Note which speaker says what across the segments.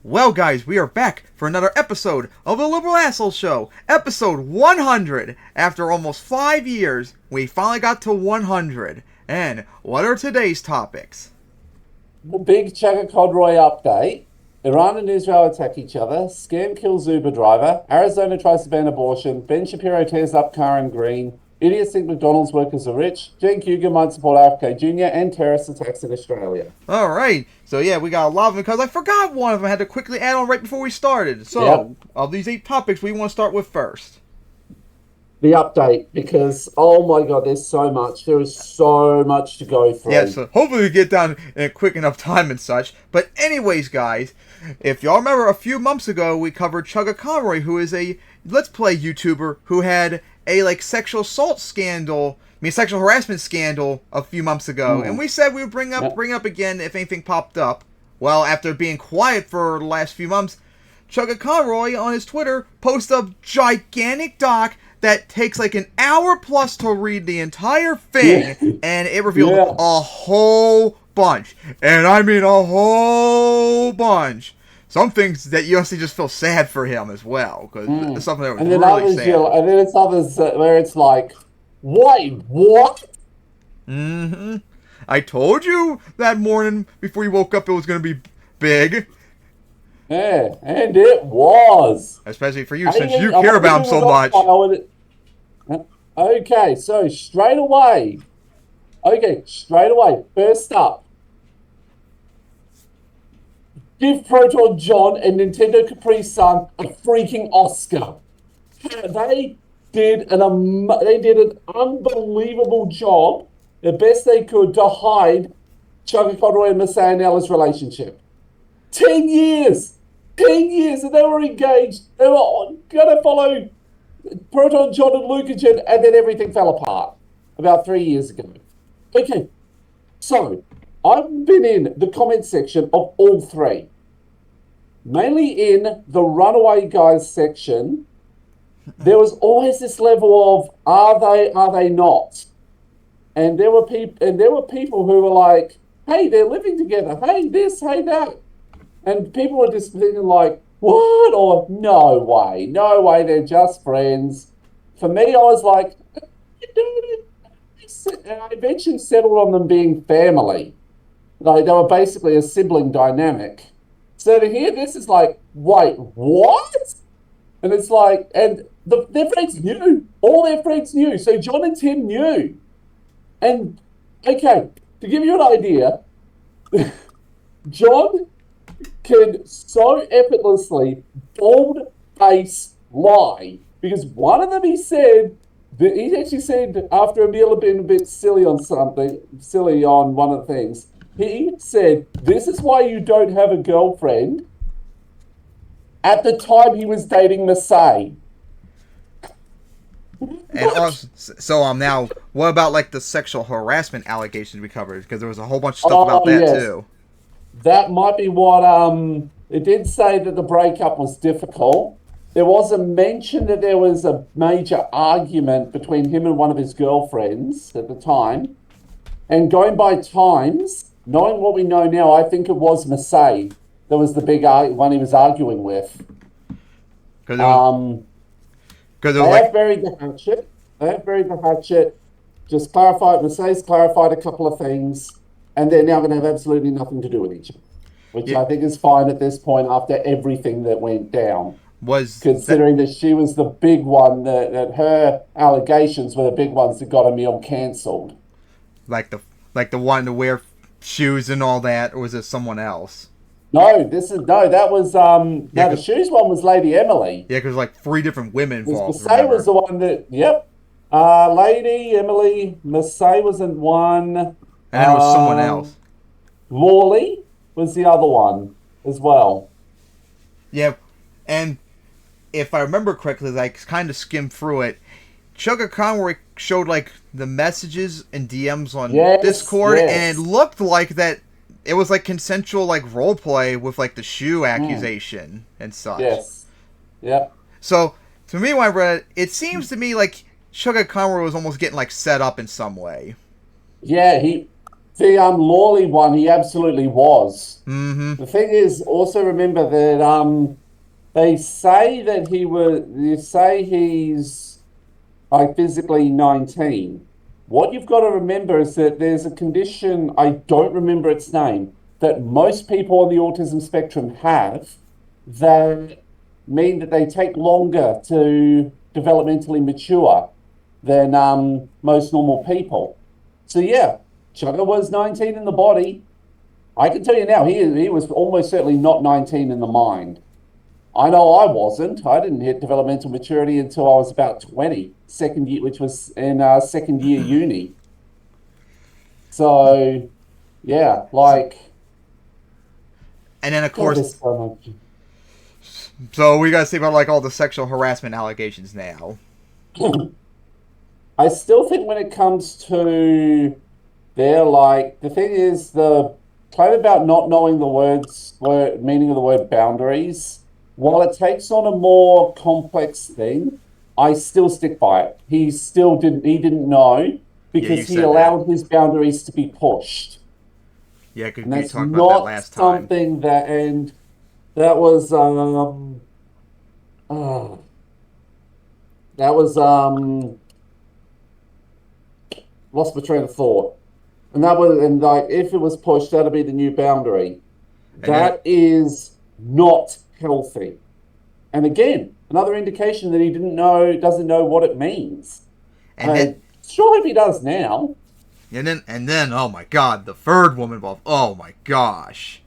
Speaker 1: Well, guys, we are back for another episode of the Liberal Asshole Show, episode 100. After almost 5 years, we finally got to 100. And what are today's topics?
Speaker 2: The big Chugga-Conroy update. Iran and Israel attack each other. Scam kills Uber driver. Arizona tries to ban abortion. Ben Shapiro tears up Karen Green. Idiots think McDonald's workers are rich. Jen Cougar might support RFK Jr. and terrorist attacks in Australia.
Speaker 1: Alright, so yeah, we got a lot of them because I forgot one of them. I had to quickly add on right before we started. So, Of these 8 topics, we want to start with first.
Speaker 2: The update, because, oh my god, there's so much. There is so much to go through.
Speaker 1: Yeah, so hopefully we get done in a quick enough time and such. But anyways, guys, if y'all remember a few months ago, we covered Chugga-Conroy, who is a Let's Play YouTuber who had a, sexual assault scandal, sexual harassment scandal a few months ago. And we said we would bring up again if anything popped up. Well, after being quiet for the last few months, Chugga-Conroy on his Twitter posted a gigantic doc that takes an hour plus to read the entire thing, and it revealed a whole bunch. And I mean a whole bunch. Some things that you honestly just feel sad for him as well, because it's something that was
Speaker 2: and then
Speaker 1: really
Speaker 2: others,
Speaker 1: sad.
Speaker 2: And then it's others where it's like, wait, what?
Speaker 1: I told you that morning before you woke up it was going to be big.
Speaker 2: Yeah, and it was.
Speaker 1: Especially for you, since you care about him so much.
Speaker 2: Okay, so straight away. First up. Give Proton John and Nintendo Capri Sun a freaking Oscar. They did an unbelievable job, the best they could, to hide Chugga-Conroy and Messiah Nella's relationship. 10 years! 10 years, and they were engaged. They were going to follow Proton John and Lucagen, and then everything fell apart about 3 years ago. Okay, so I've been in the comment section of all three. Mainly in the Runaway Guys section, there was always this level of are they not? And there were people who were like, hey, they're living together. Hey, this, hey, that. And people were just thinking like, what? Or no way, they're just friends. For me, I was like, I eventually settled on them being family. Like, they were basically a sibling dynamic. So to hear this is like, wait, what? And it's like, and their friends knew. All their friends knew. So John and Tim knew. And, okay, to give you an idea, John can so effortlessly bold-face lie. Because one of them he actually said, after a meal had been a bit silly on one of the things, he said, this is why you don't have a girlfriend, at the time he was dating Masai.
Speaker 1: And also, so now, what about the sexual harassment allegations we covered? Because there was a whole bunch of stuff about that too.
Speaker 2: That might be what, it did say that the breakup was difficult. There was a mention that there was a major argument between him and one of his girlfriends at the time. And going by times, knowing what we know now, I think it was Masai that was the big one he was arguing with. They have buried the hatchet. Just clarified, Masai's clarified a couple of things, and they're now going to have absolutely nothing to do with each other. Which I think is fine at this point after everything that went down. Considering that she was the big one, that her allegations were the big ones that got a meal cancelled.
Speaker 1: Like the one to wear shoes and all that, or was it someone else?
Speaker 2: That was the shoes one was Lady Emily.
Speaker 1: Yeah, because 3 different women involved.
Speaker 2: Masai was the one that Lady Emily, Masai was in one,
Speaker 1: and then it was someone else.
Speaker 2: Lawley was the other one as well.
Speaker 1: Yeah, and if I remember correctly, I kind of skimmed through it. Chugga-Conroy showed the messages and DMs on Discord, and it looked like that it was consensual role play with the shoe accusation and such.
Speaker 2: Yes. Yeah.
Speaker 1: So to me, when I read it seems to me like Chugga-Conroy was almost getting set up in some way.
Speaker 2: Yeah, The Lawley one, he absolutely was.
Speaker 1: Mm-hmm.
Speaker 2: The thing is, also remember that they say that he was. They say he's like physically 19. What you've got to remember is that there's a condition, I don't remember its name, that most people on the autism spectrum have that mean that they take longer to developmentally mature than most normal people. So yeah, Chugga was 19 in the body. I can tell you now, he was almost certainly not 19 in the mind. I know I wasn't. I didn't hit developmental maturity until I was about 20, second year, which was in second year uni. So, yeah, like,
Speaker 1: And then of
Speaker 2: God,
Speaker 1: course,
Speaker 2: there's so much.
Speaker 1: so we got to see about like all the sexual harassment allegations now.
Speaker 2: I still think when it comes to the thing is the claim about not knowing the meaning of the word boundaries, while it takes on a more complex thing, I still stick by it. He didn't know
Speaker 1: Yeah, you
Speaker 2: because he
Speaker 1: said
Speaker 2: allowed
Speaker 1: that.
Speaker 2: his boundaries to be pushed.
Speaker 1: Yeah, because
Speaker 2: And
Speaker 1: we
Speaker 2: that's
Speaker 1: talked about that
Speaker 2: not
Speaker 1: last time.
Speaker 2: something and that was, uh, that was, lost my train of thought. And like, if it was pushed, that'd be the new boundary.
Speaker 1: And then,
Speaker 2: That is not healthy. And again, another indication that he doesn't know what it means.
Speaker 1: and then,
Speaker 2: I sure hope he does now.
Speaker 1: and then, oh my God, the third woman involved. Oh my gosh.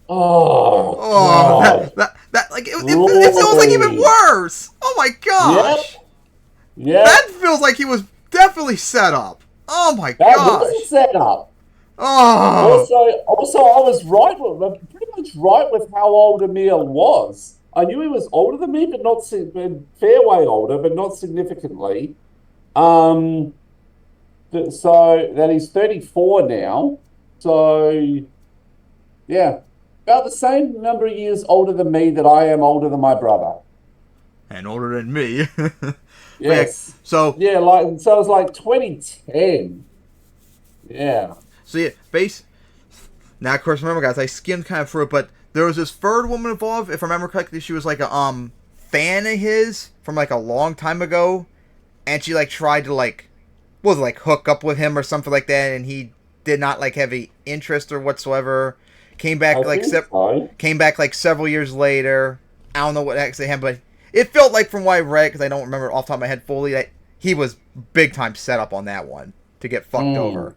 Speaker 2: Oh,
Speaker 1: Oh,
Speaker 2: God.
Speaker 1: that like it feels like even
Speaker 2: Lordy.
Speaker 1: worse. Oh my
Speaker 2: Yep.
Speaker 1: gosh. That
Speaker 2: Yep.
Speaker 1: feels like he was definitely set up. Oh my
Speaker 2: That was a
Speaker 1: gosh.
Speaker 2: setup.
Speaker 1: Oh.
Speaker 2: Also, I was pretty much right with how old Emil was. I knew he was older than me, but fair way older, but not significantly. Um, so that he's 34 now. So yeah, about the same number of years older than me that I am older than my brother.
Speaker 1: And older than me. But yeah,
Speaker 2: Yes.
Speaker 1: so
Speaker 2: Yeah, so it was like 2010. Yeah.
Speaker 1: so yeah, base. Now, of course, remember, guys, I skimmed kind of through it, but there was this third woman involved. If I remember correctly, she was like a fan of his from like a long time ago, and she like tried to like was it, like hook up with him or something like that, and he did not like have a interest or whatsoever. Came back
Speaker 2: I
Speaker 1: like
Speaker 2: think so.
Speaker 1: came back like several years later. I don't know what actually happened, but it felt like from what I read, because I don't remember off the top of my head fully, that he was big time set up on that one to get fucked over.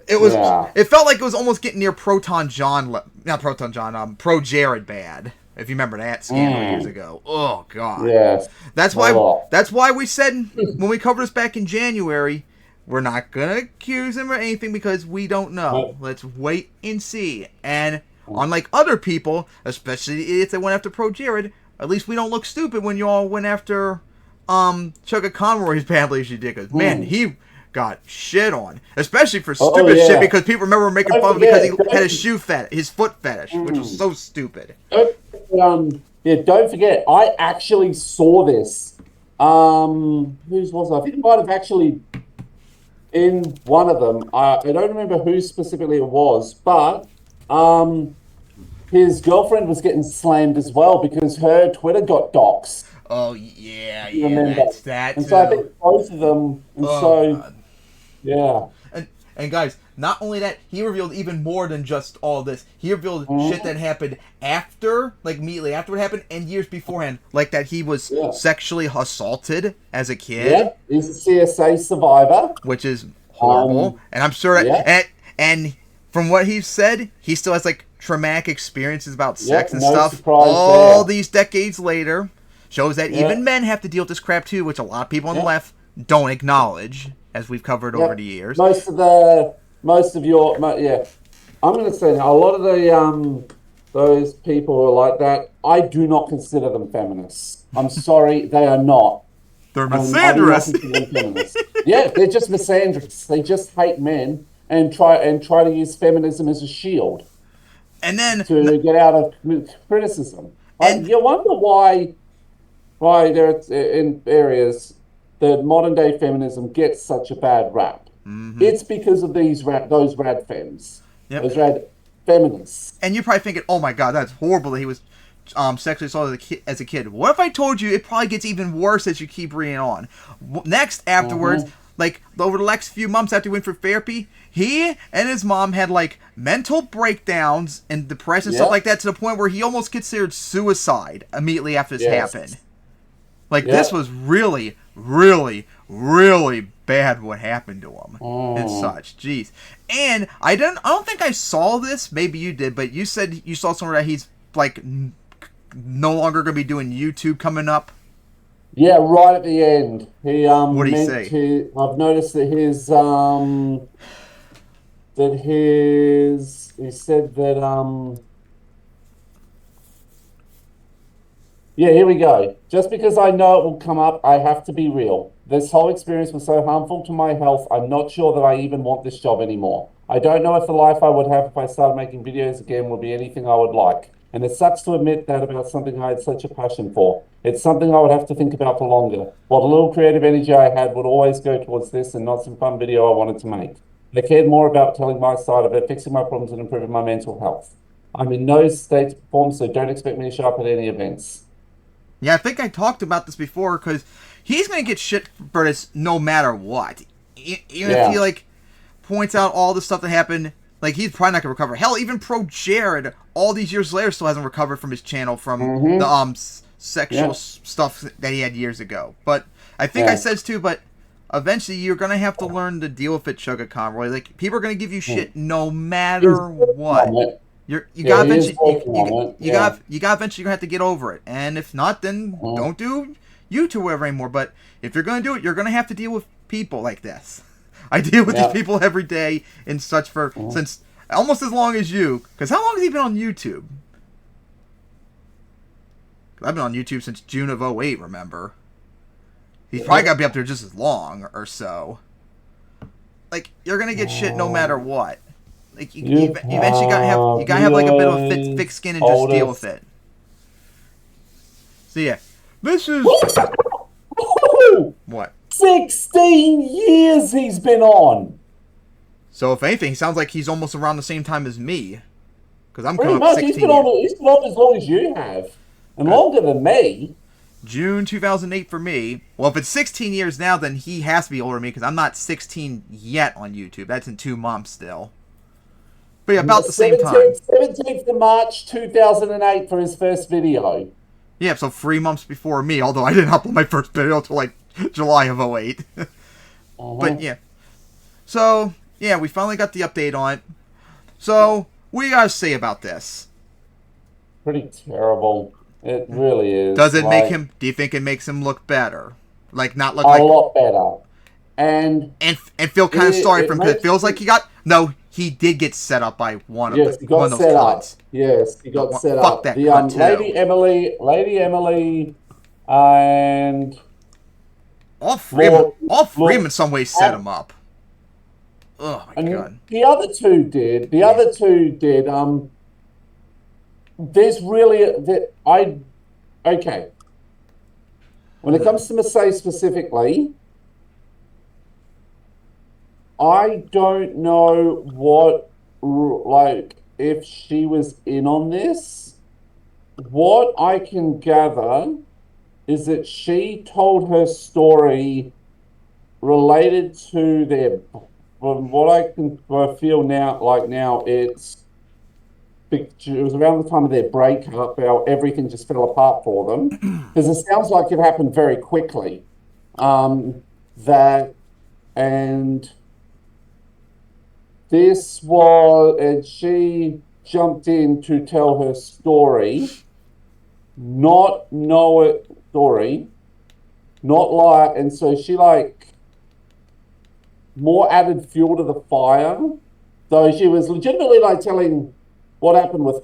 Speaker 1: It was.
Speaker 2: Yeah.
Speaker 1: It felt like it was almost getting near not Proton John. Pro Jared bad. If you remember that scandal years ago. Oh God.
Speaker 2: Yes.
Speaker 1: That's why.
Speaker 2: Oh.
Speaker 1: That's why we said when we covered this back in January, we're not gonna accuse him or anything because we don't know. Let's wait and see. And unlike other people, especially the idiots that went after Pro Jared, at least we don't look stupid when you all went after Chugga Conroy as badly as you did. Because man, he got shit on, especially for stupid shit. Because people remember making fun of him because he had his foot fetish, which was so stupid.
Speaker 2: Don't forget, I actually saw this. Whose was it? I think it might have actually in one of them. I don't remember who specifically it was, but his girlfriend was getting slammed as well because her Twitter got doxxed.
Speaker 1: Oh yeah,
Speaker 2: That's
Speaker 1: that.
Speaker 2: And so I think both of them. And God. Yeah.
Speaker 1: And guys, not only that, he revealed even more than just all this. He revealed shit that happened after, like immediately after it happened, and years beforehand, like that he was sexually assaulted as a kid.
Speaker 2: Yeah, he's a CSA survivor,
Speaker 1: which is horrible. And I'm sure that, and from what he said, he still has like traumatic experiences about sex and stuff. All these decades later, shows that even men have to deal with this crap too, which a lot of people on the left don't acknowledge, as we've covered over the years.
Speaker 2: I'm going to say now, a lot of the those people who are like that, I do not consider them feminists. I'm sorry, they are not.
Speaker 1: They're misandrous.
Speaker 2: Yeah, they're just misandrous. They just hate men and try to use feminism as a shield.
Speaker 1: And then
Speaker 2: to get out of criticism. And you wonder why there in areas that modern day feminism gets such a bad rap. It's because of those rad femmes,
Speaker 1: Yep.
Speaker 2: those rad feminists.
Speaker 1: And you're probably thinking, oh my god, that's horrible that he was sexually assaulted as a kid. What if I told you it probably gets even worse as you keep reading on? Next, afterwards, like over the next few months after he went for therapy, he and his mom had like mental breakdowns and depression, stuff like that, to the point where he almost considered suicide immediately after this happened. Like, this was really, really, really bad what happened to him and such. Jeez. And I don't think I saw this. Maybe you did, but you said you saw somewhere that he's like no longer going to be doing YouTube coming up.
Speaker 2: Yeah, right at the end.
Speaker 1: What did he say?
Speaker 2: I've noticed that he said that yeah, here we go. Just because I know it will come up, I have to be real. This whole experience was so harmful to my health, I'm not sure that I even want this job anymore. I don't know if the life I would have if I started making videos again would be anything I would like. And it sucks to admit that about something I had such a passion for. It's something I would have to think about for longer. What a little creative energy I had would always go towards this and not some fun video I wanted to make. I cared more about telling my side of it, fixing my problems, and improving my mental health. I'm in no state to perform, so don't expect me to show up at any events.
Speaker 1: Yeah, I think I talked about this before, because he's going to get shit for this no matter what. Even if he, like, points out all the stuff that happened, like, he's probably not going to recover. Hell, even Pro Jared, all these years later, still hasn't recovered from his channel from the sexual stuff that he had years ago. But I think I said too, but eventually you're going to have to learn to deal with it, Chugga Conroy. Like, people are going to give you shit no matter what. You gotta eventually have to get over it, and if not, then don't do YouTube ever anymore. But if you're gonna do it, you're gonna have to deal with people like this. I deal with these people every day and such since almost as long as you. Because how long has he been on YouTube? I've been on YouTube since June of 2008. Remember, he's probably got to be up there just as long or so. Like, you're gonna get shit no matter what. Like, you eventually gotta have like a bit of a thick skin and just deal with it. So yeah, this is what
Speaker 2: 16 years he's been on.
Speaker 1: So if anything, he sounds like he's almost around the same time as me, because I'm
Speaker 2: pretty
Speaker 1: coming up
Speaker 2: much.
Speaker 1: 16
Speaker 2: He's been on as long as you have, and longer than me.
Speaker 1: June 2008 for me. Well, if it's 16 years now, then he has to be older than me, because I'm not 16 yet on YouTube. That's in 2 months still. But yeah, about the same time.
Speaker 2: 17th of March 2008 for his first video.
Speaker 1: Yeah, so 3 months before me, although I didn't upload my first video until like July of 2008. But yeah. So, yeah, we finally got the update on it. So, what do you guys say about this?
Speaker 2: Pretty terrible. It really is.
Speaker 1: Does it make him, do you think it makes him look better? Like, not look
Speaker 2: a
Speaker 1: like... A
Speaker 2: lot better. And
Speaker 1: feel kind of sorry for him, because it feels like he got... No, he did get set up by one of those cuts.
Speaker 2: Yes, he got set up.
Speaker 1: That cut too.
Speaker 2: Lady Emily, and
Speaker 1: all three of them in some ways set him up. Oh my god.
Speaker 2: The other two did. There's really okay. When it comes to Massey specifically, I don't know what, like, if she was in on this. What I can gather is that she told her story related to their, from what I feel now, it was around the time of their breakup, how everything just fell apart for them. Because it sounds like it happened very quickly. And she jumped in to tell her story, not lie, and so she more added fuel to the fire. So she was legitimately telling what happened with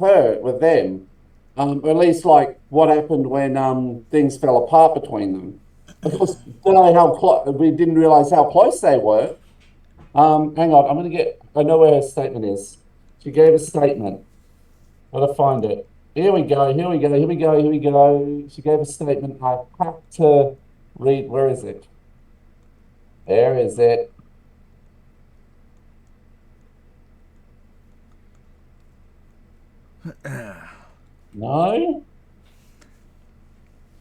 Speaker 2: them, or at least what happened when things fell apart between them. Of course, we didn't realize how close they were. Hang on, I know where her statement is. She gave a statement. Gotta find it. Here we go. She gave a statement. I have to read. Where is it? There is it. No?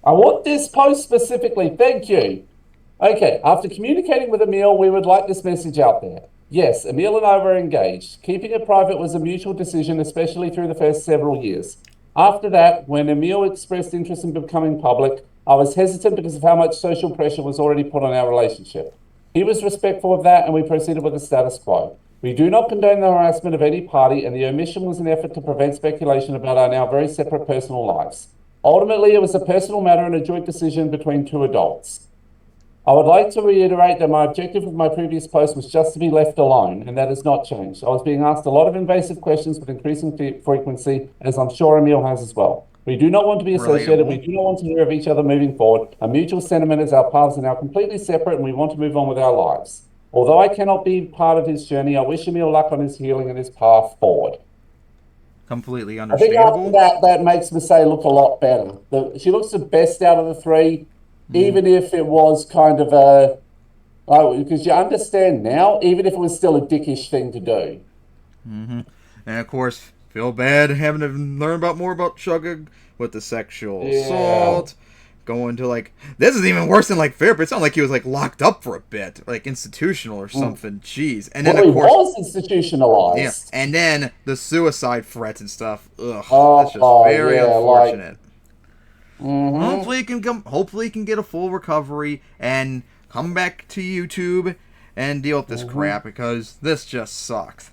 Speaker 2: I want this post specifically. Thank you. Okay, after communicating with Emil, we would like this message out there. Yes, Emil and I were engaged. Keeping it private was a mutual decision, especially through the first several years. After that, when Emil expressed interest in becoming public, I was hesitant because of how much social pressure was already put on our relationship. He was respectful of that, and we proceeded with the status quo. We do not condone the harassment of any party, and the omission was an effort to prevent speculation about our now very separate personal lives. Ultimately, it was a personal matter and a joint decision between two adults. I would like to reiterate that my objective with my previous post was just to be left alone, and that has not changed. I was being asked a lot of invasive questions with increasing frequency, as I'm sure Emil has as well. We do not want to be associated. We do not want to hear of each other moving forward. A mutual sentiment is our paths are now completely separate, and we want to move on with our lives. Although I cannot be part of his journey, I wish Emil luck on his healing and his path forward.
Speaker 1: Completely
Speaker 2: I think
Speaker 1: understandable.
Speaker 2: after that makes Mercedes look a lot better. She looks the best out of the three, even if it was kind of a... because you understand now, even if it was still a dickish thing to do.
Speaker 1: And of course, feel bad having to learn about more about Chugga with the sexual assault. Going to like, this is even worse than like therapy. It sounded like he was like locked up for a bit, like institutional or something. Jeez. And then of course,
Speaker 2: he was institutionalized.
Speaker 1: Yeah. And then the suicide threats and stuff. Ugh, that's just very unfortunate. Hopefully he can get a full recovery and come back to YouTube and deal with this crap, because this just sucks.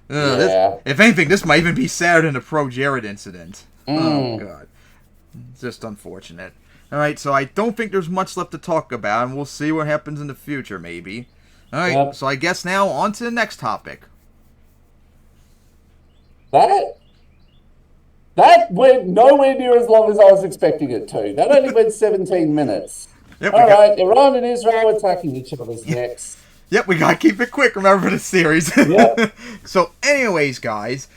Speaker 1: If anything, this might even be sadder than the Pro Jared incident. Oh god, just unfortunate. All right, so I don't think there's much left to talk about, and we'll see what happens in the future, maybe. All right, so I guess now on to the next topic.
Speaker 2: That went nowhere near as long as I was expecting it to. That only went 17 minutes.
Speaker 1: Yep,
Speaker 2: all right, Iran and Israel attacking each other's necks.
Speaker 1: Yep, we gotta keep it quick, remember, for the series.
Speaker 2: Yep.
Speaker 1: So anyways, guys,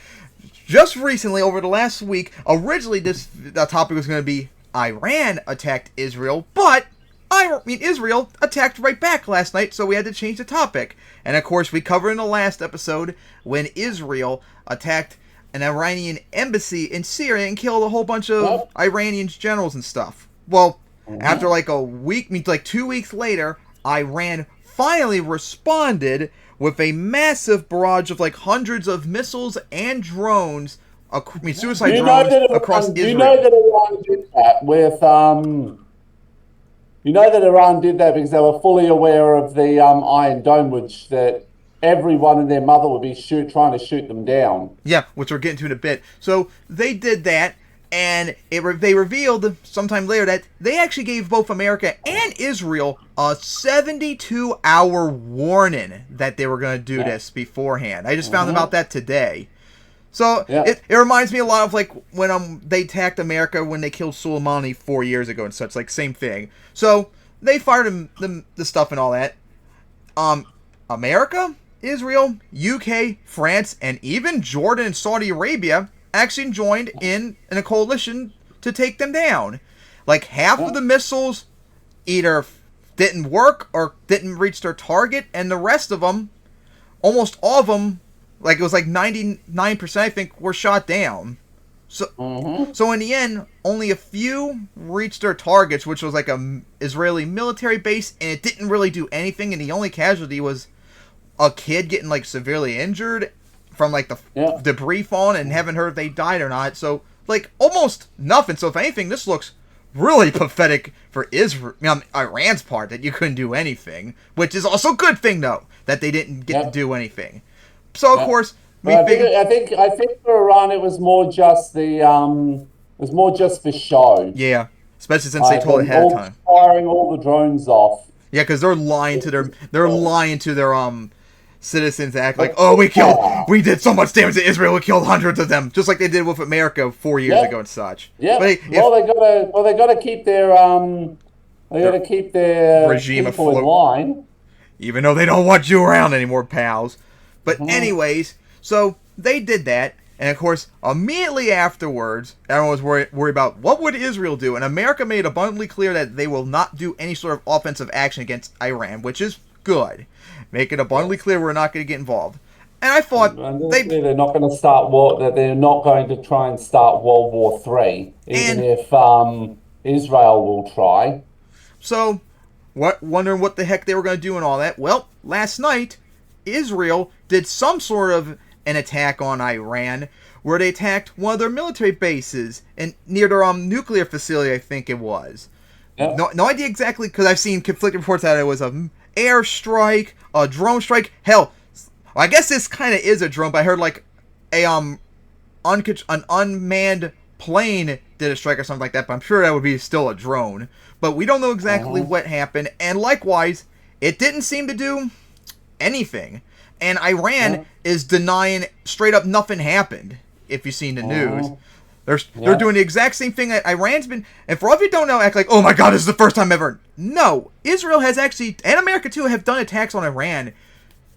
Speaker 1: just recently, over the last week, originally the topic was going to be Iran attacked Israel, but Israel attacked right back last night, so we had to change the topic. And of course, we covered in the last episode when Israel attacked an Iranian embassy in Syria and killed a whole bunch of Iranian generals and stuff. Well, after like a week, like 2 weeks later, Iran finally responded with a massive barrage of like hundreds of missiles and drones, suicide drones across Israel.
Speaker 2: You know that Iran did that with you know that Iran did that because they were fully aware of the Iron Dome, which that everyone and their mother would be trying to shoot them down.
Speaker 1: Yeah, which we're getting to in a bit. So they did that, and they revealed sometime later that they actually gave both America and Israel a 72-hour warning that they were going to do this beforehand. I just found about that today. So it reminds me a lot of like when they attacked America when they killed Soleimani 4 years ago and such, like same thing. So they fired the stuff and all that. America, Israel, UK, France, and even Jordan and Saudi Arabia actually joined in a coalition to take them down. Like half of the missiles either didn't work or didn't reach their target, and the rest of them, almost all of them, like it was like 99%, I think, were shot down. So, so in the end, only a few reached their targets, which was like a Israeli military base, and it didn't really do anything. And the only casualty was a kid getting like severely injured from like the debris falling, and haven't heard if they died or not. So like almost nothing. So if anything, this looks really pathetic for Iran's part, that you couldn't do anything, which is also a good thing though, that they didn't get to do anything. So of course,
Speaker 2: I think for Iran it was more just the for show.
Speaker 1: Yeah, especially since they told ahead of time,
Speaker 2: firing all the drones off.
Speaker 1: Yeah, because they're lying to their citizens to act like, we did so much damage to Israel, we killed hundreds of them, just like they did with America 4 years ago and such.
Speaker 2: Yeah. They gotta keep their regime afloat in line,
Speaker 1: even though they don't want you around anymore, pals. But anyways, so they did that, and of course, immediately afterwards, everyone was worried about what would Israel do, and America made abundantly clear that they will not do any sort of offensive action against Iran, which is good. Make it abundantly clear we're not going to get involved. And I thought
Speaker 2: they're not going to start war. That they're not going to try and start World War III, even
Speaker 1: and
Speaker 2: if Israel will try.
Speaker 1: so wondering what the heck they were going to do and all that. Well, last night, Israel did some sort of an attack on Iran where they attacked one of their military bases and near their nuclear facility, I think it was.
Speaker 2: Yep.
Speaker 1: No idea exactly, because I've seen conflicting reports that it was an air strike, a drone strike. Hell, I guess this kind of is a drone, but I heard like an unmanned plane did a strike or something like that, but I'm sure that would be still a drone. But we don't know exactly what happened, and likewise, it didn't seem to do anything. And Iran is denying straight up nothing happened, if you've seen the news. They're doing the exact same thing that Iran's been, and for all of you who don't know, act like, oh my god, this is the first time ever. No, Israel has actually, and America too, have done attacks on Iran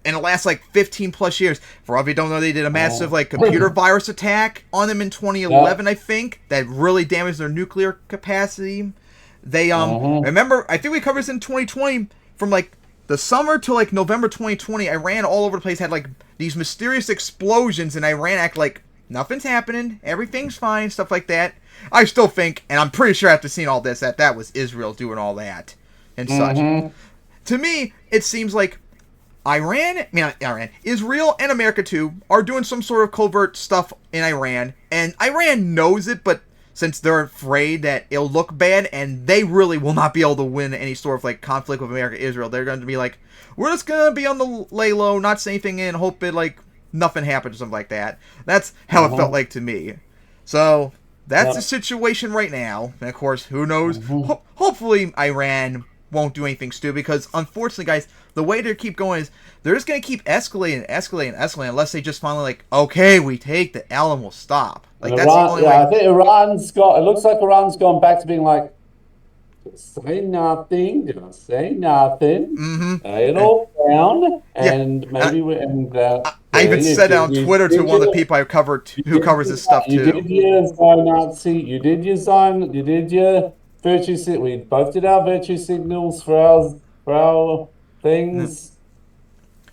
Speaker 1: in the last like 15 plus years. For all of you who don't know, they did a massive like computer virus attack on them in 2011, I think, that really damaged their nuclear capacity. They remember, I think we covered this in 2020, from like the summer to like November 2020, Iran all over the place had like these mysterious explosions, and Iran act like nothing's happening, everything's fine, stuff like that. I still think, and I'm pretty sure after seeing all this, that was Israel doing all that and such. To me, it seems like Israel and America too are doing some sort of covert stuff in Iran, and Iran knows it, but since they're afraid that it'll look bad, and they really will not be able to win any sort of like conflict with America, Israel, they're going to be like, we're just going to be on the lay low, not say anything, and hope it like nothing happens or something like that. That's how it felt like to me. So that's the situation right now. And of course, who knows? Hopefully Iran won't do anything stupid, because unfortunately, guys, the way they keep going is they're just going to keep escalating unless they just finally like, okay, we take the L and we'll stop. Like that's
Speaker 2: Iran,
Speaker 1: the only way.
Speaker 2: I think it looks like Iran's gone back to being like, say nothing, just say nothing, lay it all down, and maybe
Speaker 1: I even said it on Twitter to one of the people I covered who covers this stuff too.
Speaker 2: You did your Nazi, you did your virtue signals. We both did our virtue signals for our things.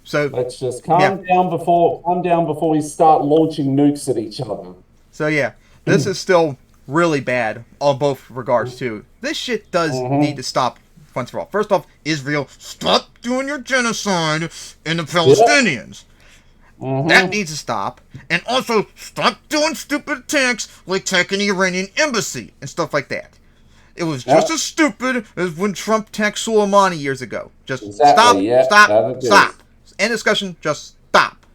Speaker 2: So let's just calm down before we start launching nukes at each other.
Speaker 1: So yeah, this is still really bad on both regards too. This shit does need to stop once for all. First off, Israel, stop doing your genocide in the Palestinians. That needs to stop. And also, stop doing stupid attacks like attacking the Iranian embassy and stuff like that. It was just as stupid as when Trump attacked Soleimani years ago. Just stop. End discussion, just stop.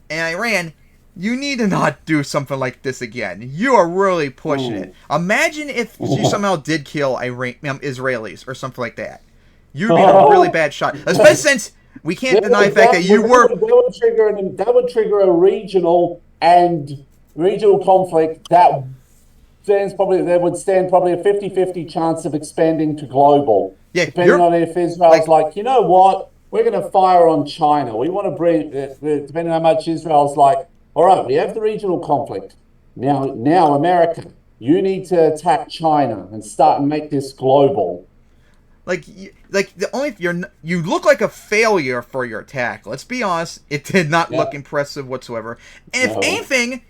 Speaker 1: And Iran, you need to not do something like this again. You are really pushing it. Imagine if you somehow did kill Israelis or something like that. You'd be in a really bad shot. Especially since we can't deny the fact that you were...
Speaker 2: That would trigger a regional conflict that would stand probably a 50-50 chance of expanding to global. Yeah, depending on if Israel's like, you know what, we're going to fire on China. We want to bring, depending on how much Israel's like, all right, we have the regional conflict. Now, America, you need to attack China and start and make this global.
Speaker 1: You look like a failure for your attack. Let's be honest, it did not look impressive whatsoever. And if anything,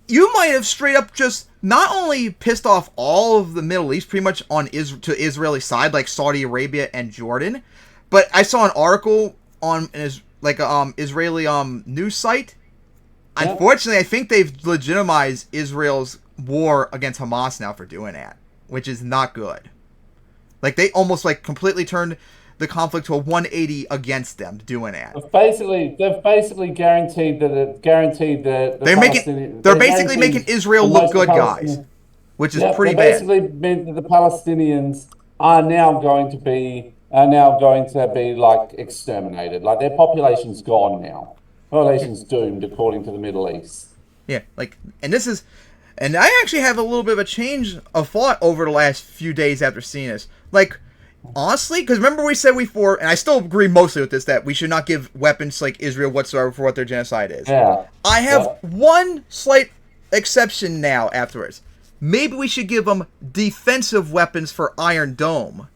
Speaker 1: you might have straight up just not only pissed off all of the Middle East, pretty much to Israeli side, like Saudi Arabia and Jordan. But I saw an article on Israeli news site. Yeah. Unfortunately, I think they've legitimized Israel's war against Hamas now for doing that, which is not good. Like, they almost completely turned the conflict to a 180 against them doing that.
Speaker 2: They've basically guaranteed that
Speaker 1: they're basically making Israel look good, guys, which is pretty bad.
Speaker 2: Basically meant that the Palestinians are now going to be like exterminated. Like, their population's gone now. Population's doomed, according to the Middle East.
Speaker 1: Yeah, and I actually have a little bit of a change of thought over the last few days after seeing this. Like, honestly, because remember we said before, and I still agree mostly with this, that we should not give weapons to Israel whatsoever for what their genocide is.
Speaker 2: Yeah.
Speaker 1: I have one slight exception now afterwards. Maybe we should give them defensive weapons for Iron Dome.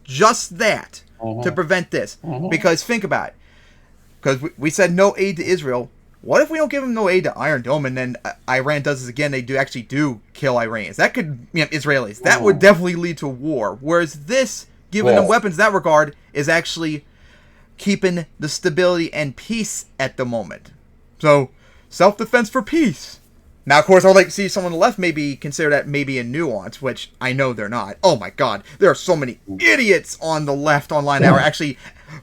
Speaker 1: Just that, to prevent this. Because think about it. because we said no aid to Israel. What if we don't give them no aid to Iron Dome, and then Iran does this again? They do kill Iranians. That could, Israelis. That would definitely lead to war. Whereas this, giving them weapons in that regard, is actually keeping the stability and peace at the moment. So, self-defense for peace. Now, of course, I would like to see someone on the left maybe consider that maybe a nuance, which I know they're not. Oh my God, there are so many idiots on the left online that are actually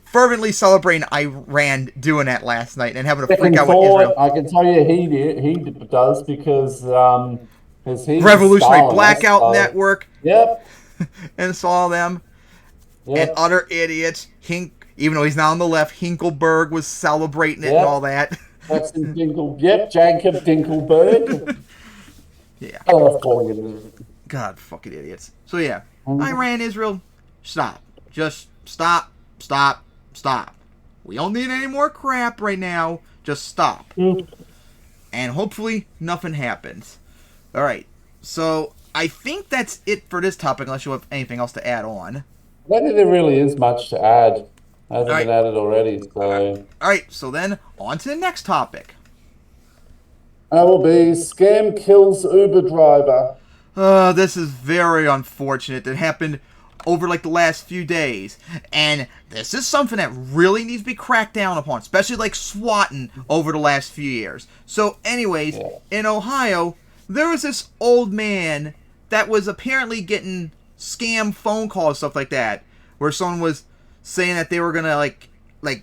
Speaker 1: fervently celebrating Iran doing that last night and having a freak out with Israel.
Speaker 2: I can tell you he does because he's
Speaker 1: Revolutionary Blackout Network.
Speaker 2: Yep.
Speaker 1: And saw them. Yep. And other idiots. Even though he's not on the left, Hinkleberg was celebrating it and all that.
Speaker 2: That's Jacob Dinkelberg.
Speaker 1: Yeah.
Speaker 2: I love calling it.
Speaker 1: God, fucking idiots. So yeah, Iran, Israel, stop. Just stop. We don't need any more crap right now. Just stop. And hopefully nothing happens. All right. So I think that's it for this topic, unless you have anything else to add on.
Speaker 2: I don't think there really is much to add. Hasn't been added already. So.
Speaker 1: All right. So then on to the next topic.
Speaker 2: That will be scam kills Uber driver.
Speaker 1: This is very unfortunate. It happened over like the last few days, and this is something that really needs to be cracked down upon, especially like swatting over the last few years. So anyways, in Ohio, there was this old man that was apparently getting scam phone calls, stuff like that, where someone was saying that they were gonna like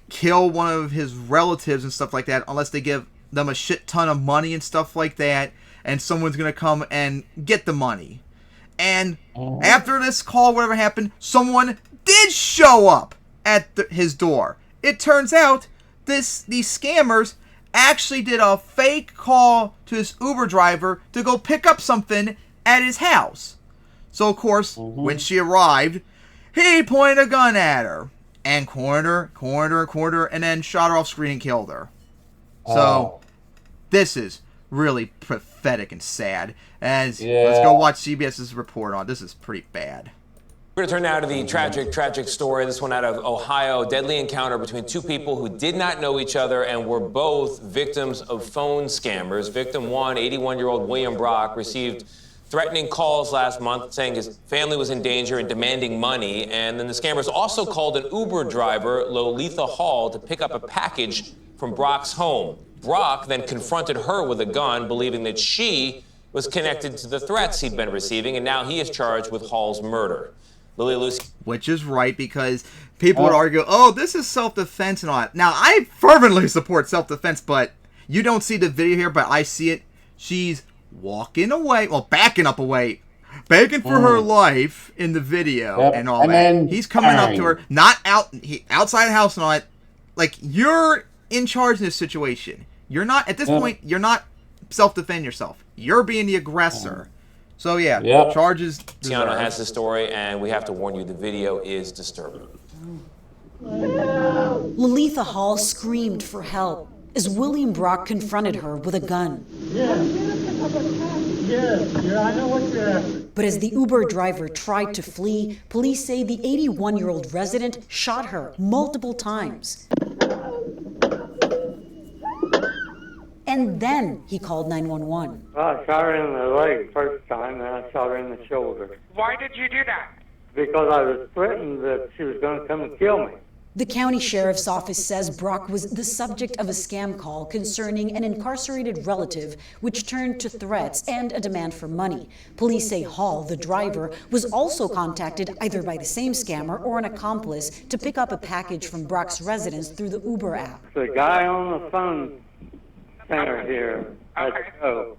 Speaker 1: kill one of his relatives and stuff like that unless they give them a shit ton of money and stuff like that, and someone's gonna come and get the money. And after this call, whatever happened, someone did show up at his door. It turns out these scammers actually did a fake call to his Uber driver to go pick up something at his house. So, of course, when she arrived, he pointed a gun at her and cornered her, and then shot her off screen and killed her. So, this is really pathetic and sad. Let's go watch CBS's report on it. This is pretty bad.
Speaker 3: We're going to turn now to the tragic story. This one out of Ohio. Deadly encounter between two people who did not know each other and were both victims of phone scammers. Victim one, 81-year-old William Brock, received threatening calls last month saying his family was in danger and demanding money. And then the scammers also called an Uber driver, Lolitha Hall, to pick up a package from Brock's home. Brock then confronted her with a gun, believing that she was connected to the threats he'd been receiving, and now he is charged with Hall's murder. Lily Lucy.
Speaker 1: Which is right, because people would argue, oh, this is self-defense and all that. Now, I fervently support self-defense, but you don't see the video here, but I see it. She's walking away, backing up away, begging for her life in the video and all that. He's coming up to her, not outside the house and all that. Like, you're in charge in this situation. You're not, at this point, you're not self-defend yourself. You're being the aggressor. So, charges.
Speaker 3: Tiana has the story, and we have to warn you, the video is disturbing.
Speaker 4: Lolitha Hall screamed for help as William Brock confronted her with a gun.
Speaker 5: I know what you're after.
Speaker 4: But as the Uber driver tried to flee, police say the 81-year-old resident shot her multiple times. And then he called 911.
Speaker 5: Well, I shot her in the leg first time, and I shot her in the shoulder.
Speaker 6: Why did you do that?
Speaker 5: Because I was threatened that she was going to come and kill me.
Speaker 4: The county sheriff's office says Brock was the subject of a scam call concerning an incarcerated relative, which turned to threats and a demand for money. Police say Hall, the driver, was also contacted either by the same scammer or an accomplice to pick up a package from Brock's residence through the Uber app.
Speaker 5: The guy on the phone center here.
Speaker 6: Okay. So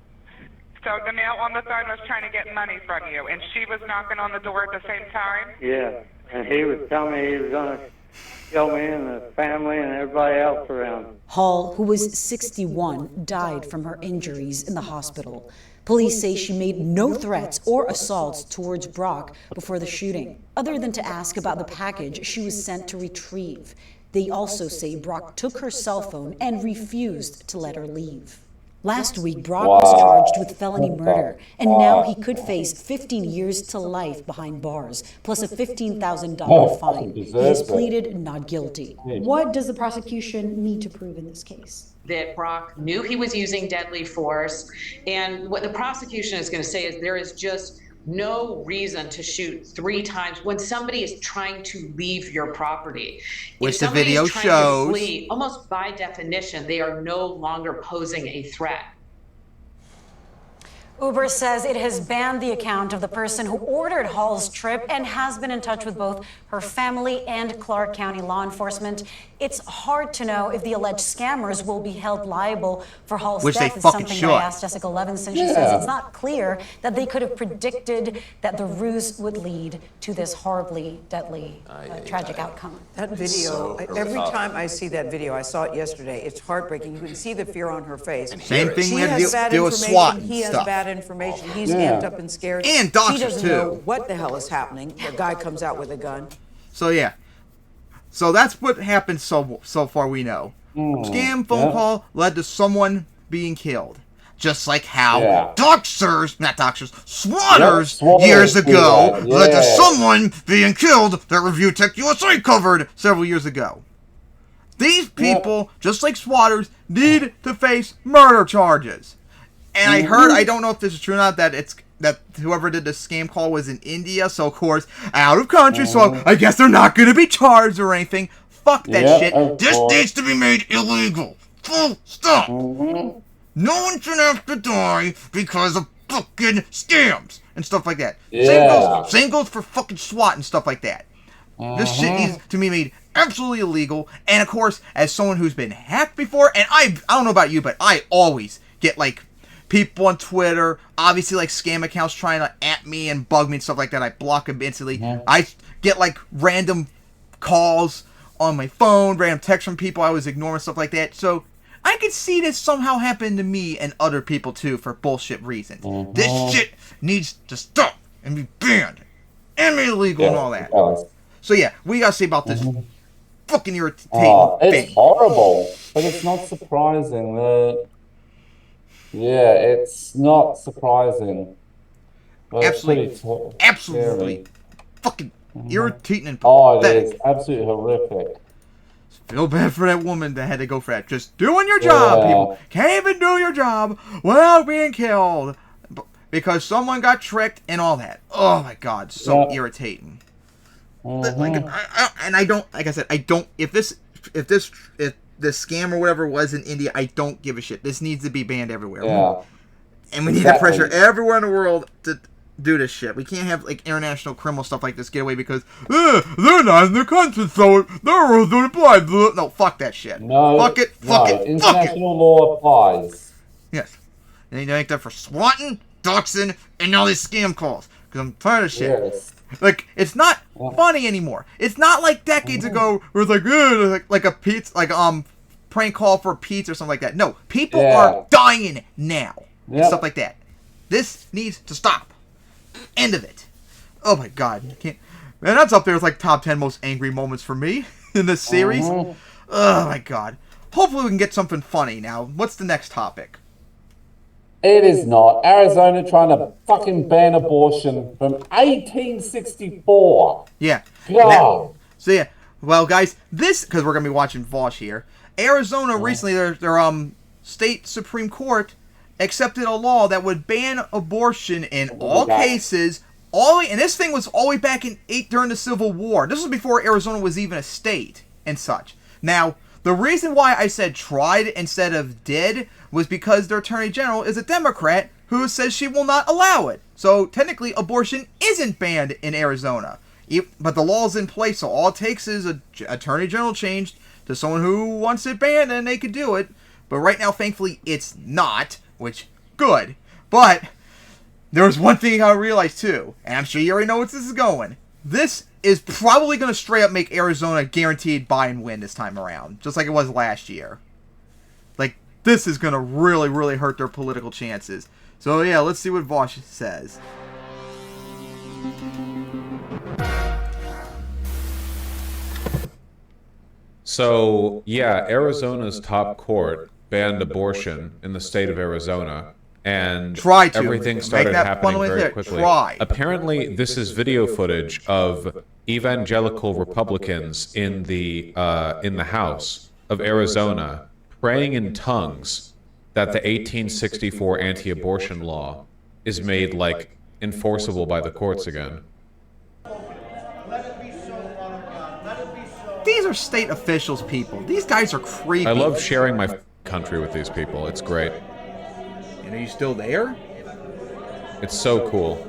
Speaker 6: the male on the phone was trying to get money from you, and she was knocking on the door at the same time?
Speaker 5: Yeah, and he was telling me he was going to kill me and the family and everybody else around.
Speaker 4: Hall, who was 61, died from her injuries in the hospital. Police say she made no threats or assaults towards Brock before the shooting, other than to ask about the package she was sent to retrieve. They also say Brock took her cell phone and refused to let her leave. Last week, Brock was charged with felony murder, and now he could face 15 years to life behind bars, plus a $15,000 fine. He has pleaded not guilty.
Speaker 7: What does the prosecution need to prove in this case?
Speaker 8: That Brock knew he was using deadly force, and what the prosecution is going to say is there is just no reason to shoot 3 times when somebody is trying to leave your property.
Speaker 1: Which the video shows.
Speaker 8: To flee, almost by definition, they are no longer posing a threat.
Speaker 4: Uber says it has banned the account of the person who ordered Hall's trip and has been in touch with both her family and Clark County law enforcement. It's hard to know if the alleged scammers will be held liable for Hall's death. It's something I asked Jessica Levinson. She says it's not clear that they could have predicted that the ruse would lead to this horribly deadly, tragic outcome.
Speaker 9: That video, every time I see that video, I saw it yesterday, it's heartbreaking. You can see the fear on her face.
Speaker 1: Same thing we had to deal with SWAT and
Speaker 9: He has
Speaker 1: stuff.
Speaker 9: bad information. He's amped up and scared.
Speaker 1: And doctors,
Speaker 9: he doesn't
Speaker 1: too.
Speaker 9: know what the hell is happening. The guy comes out with a gun.
Speaker 1: So yeah, so that's what happened so far we know. Scam phone call led to someone being killed, just like how swatters years ago led to someone being killed that Review Tech USA covered several years ago. These people, just like swatters, need to face murder charges. And I heard, I don't know if this is true or not, that whoever did the scam call was in India, so of course, out of country, so I guess they're not going to be charged or anything. Fuck that shit. This needs to be made illegal. Full stop. No one should have to die because of fucking scams and stuff like that. Same goes for fucking SWAT and stuff like that. This shit needs to be made absolutely illegal. And of course, as someone who's been hacked before, and I don't know about you, but I always get like people on Twitter, obviously like scam accounts trying to at me and bug me and stuff like that. I block them instantly. I get like random calls on my phone, random texts from people I was ignoring, stuff like that. So I could see this somehow happen to me and other people too for bullshit reasons. This shit needs to stop and be banned and made illegal and all that. So yeah, we gotta say about this fucking irritating thing.
Speaker 2: It's horrible, but it's not surprising that. Yeah, it's not surprising. But
Speaker 1: absolutely fucking irritating and
Speaker 2: pathetic.
Speaker 1: It
Speaker 2: is absolutely horrific.
Speaker 1: Feel bad for that woman that had to go for that. Just doing your job, people. Can't even do your job without being killed because someone got tricked and all that. Oh my god, so irritating. And I don't, like I said, I don't. If the scam or whatever was in India, I don't give a shit. This needs to be banned everywhere. And we need to pressure everywhere in the world to do this shit. We can't have like international criminal stuff like this get away because they're not in their country, so their rules don't apply. No, fuck that shit.
Speaker 2: No,
Speaker 1: fuck it.
Speaker 2: International law applies.
Speaker 1: Yes. And you like that for swatting, doxing, and all these scam calls. Because I'm tired of shit.
Speaker 2: Yes.
Speaker 1: Like, it's not funny anymore. It's not like decades ago where it's like a pizza, like prank call for pizza or something like that. No, people are dying now. And stuff like that. This needs to stop. End of it. Oh my god. I can't. Man, that's up there with like top 10 most angry moments for me in this series. Oh my god. Hopefully we can get something funny now. What's the next topic?
Speaker 2: It is not. Arizona trying to fucking ban abortion from 1864.
Speaker 1: Yeah.
Speaker 2: God.
Speaker 1: So yeah. Well, guys, this, because we're going to be watching Vosh here. Arizona recently, their state Supreme Court accepted a law that would ban abortion in all cases. And this thing was all the way back during the Civil War. This was before Arizona was even a state and such. Now, the reason why I said tried instead of did was because their attorney general is a Democrat who says she will not allow it. So technically, abortion isn't banned in Arizona. But the law's in place, so all it takes is an attorney general change to someone who wants it banned, and they could do it. But right now, thankfully, it's not, which, good. But there's one thing I realized, too, and I'm sure you already know where this is going. This is probably going to straight up make Arizona guaranteed buy and win this time around, just like it was last year. Like, this is going to really, really hurt their political chances. So, yeah, let's see what Vosh says.
Speaker 10: So, yeah, Arizona's top court banned abortion in the state of Arizona, and everything started happening very quickly. Apparently, this is video footage of evangelical Republicans in the House of Arizona praying in tongues that the 1864 anti-abortion law is made like enforceable by the courts again.
Speaker 1: These are state officials, people. These guys are creepy.
Speaker 10: I love sharing my country with these people. It's great.
Speaker 1: And are you still there?
Speaker 10: It's so cool.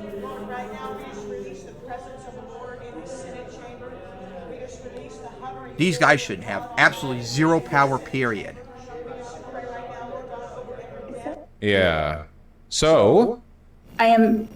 Speaker 1: These guys shouldn't have absolutely zero power, period.
Speaker 10: Yeah. So?
Speaker 11: I'm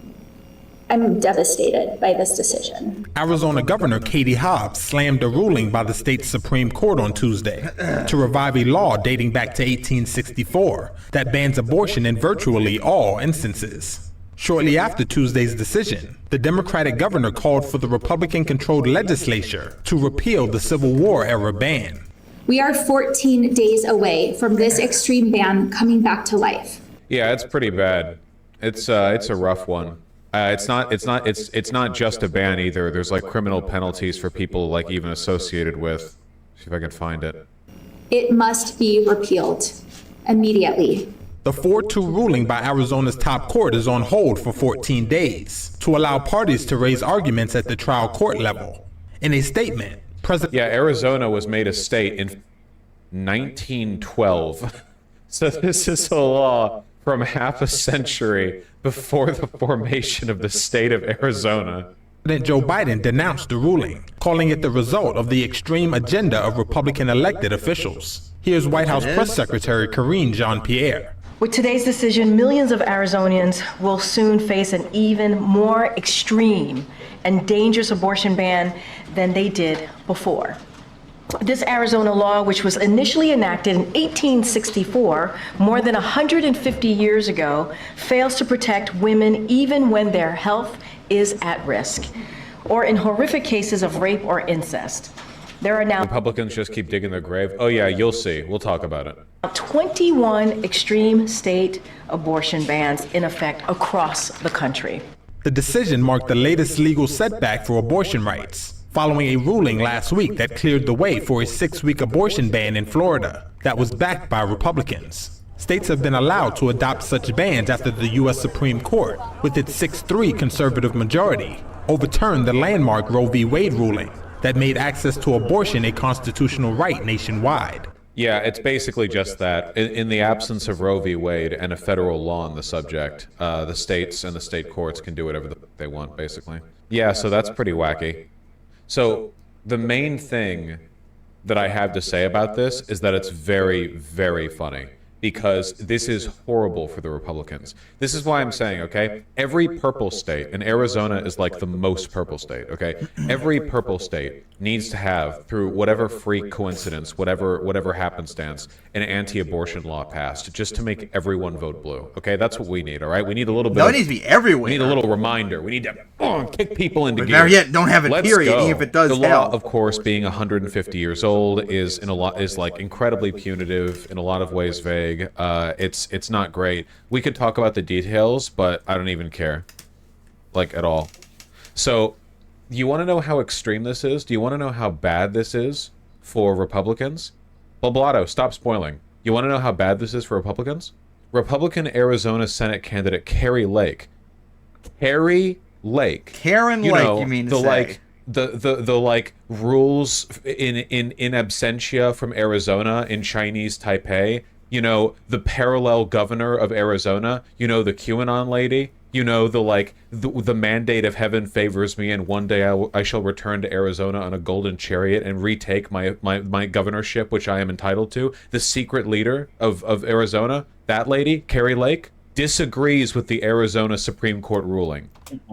Speaker 11: devastated by this decision.
Speaker 12: Arizona Governor Katie Hobbs slammed a ruling by the state's Supreme Court on Tuesday to revive a law dating back to 1864 that bans abortion in virtually all instances. Shortly after Tuesday's decision, the Democratic governor called for the Republican-controlled legislature to repeal the Civil War-era ban.
Speaker 11: We are 14 days away from this extreme ban coming back to life.
Speaker 10: Yeah, it's pretty bad. It's a rough one. It's not just a ban either. There's like criminal penalties for people like even associated with. See if I can find it.
Speaker 11: It must be repealed immediately.
Speaker 12: The 4-2 ruling by Arizona's top court is on hold for 14 days to allow parties to raise arguments at the trial court level. In a statement, President...
Speaker 10: Yeah, Arizona was made a state in 1912. So this is a law from half a century before the formation of the state of Arizona.
Speaker 12: President Joe Biden denounced the ruling, calling it the result of the extreme agenda of Republican elected officials. Here's White House Press Secretary Karine Jean-Pierre.
Speaker 13: With today's decision, millions of Arizonians will soon face an even more extreme and dangerous abortion ban than they did before. This Arizona law, which was initially enacted in 1864, more than 150 years ago, fails to protect women even when their health is at risk, or in horrific cases of rape or incest. There are now
Speaker 10: Republicans just keep digging their grave. Oh yeah, you'll see. We'll talk about it.
Speaker 13: 21 extreme state abortion bans in effect across the country.
Speaker 12: The decision marked the latest legal setback for abortion rights, following a ruling last week that cleared the way for a 6-week abortion ban in Florida that was backed by Republicans. States have been allowed to adopt such bans after the U.S. Supreme Court, with its 6-3 conservative majority, overturned the landmark Roe v. Wade ruling that made access to abortion a constitutional right nationwide.
Speaker 10: Yeah, it's basically just that. In the absence of Roe v. Wade and a federal law on the subject, the states and the state courts can do whatever they want, basically. Yeah, so that's pretty wacky. So the main thing that I have to say about this is that it's very, very funny, because this is horrible for the Republicans. This is why I'm saying, okay, every purple state, and Arizona is like the most purple state, okay? Every purple state needs to have, through whatever freak coincidence, whatever happenstance, an anti-abortion law passed, just to make everyone vote blue, okay? That's what we need, all right? We need a little bit
Speaker 1: No, it needs to be everywhere.
Speaker 10: We need a little reminder. We need to kick people into gear.
Speaker 1: Better yet, don't have it,
Speaker 10: Let's
Speaker 1: period,
Speaker 10: go.
Speaker 1: even if it does
Speaker 10: The law,
Speaker 1: help.
Speaker 10: of course, being 150 years old is like incredibly punitive, in a lot of ways vague. It's not great. We could talk about the details, but I don't even care, like, at all. So, you want to know how extreme this is? Do you want to know how bad this is for Republicans? Blotto, stop spoiling. You want to know how bad this is for Republicans? Republican Arizona Senate candidate Kari Lake. Karen Lake, you mean to say? The like rules in absentia from Arizona in Chinese Taipei. You know, the parallel governor of Arizona. You know, the QAnon lady. You know, the mandate of heaven favors me, and one day I shall return to Arizona on a golden chariot and retake my governorship, which I am entitled to. The secret leader of Arizona, that lady, Kari Lake, disagrees with the Arizona Supreme Court ruling.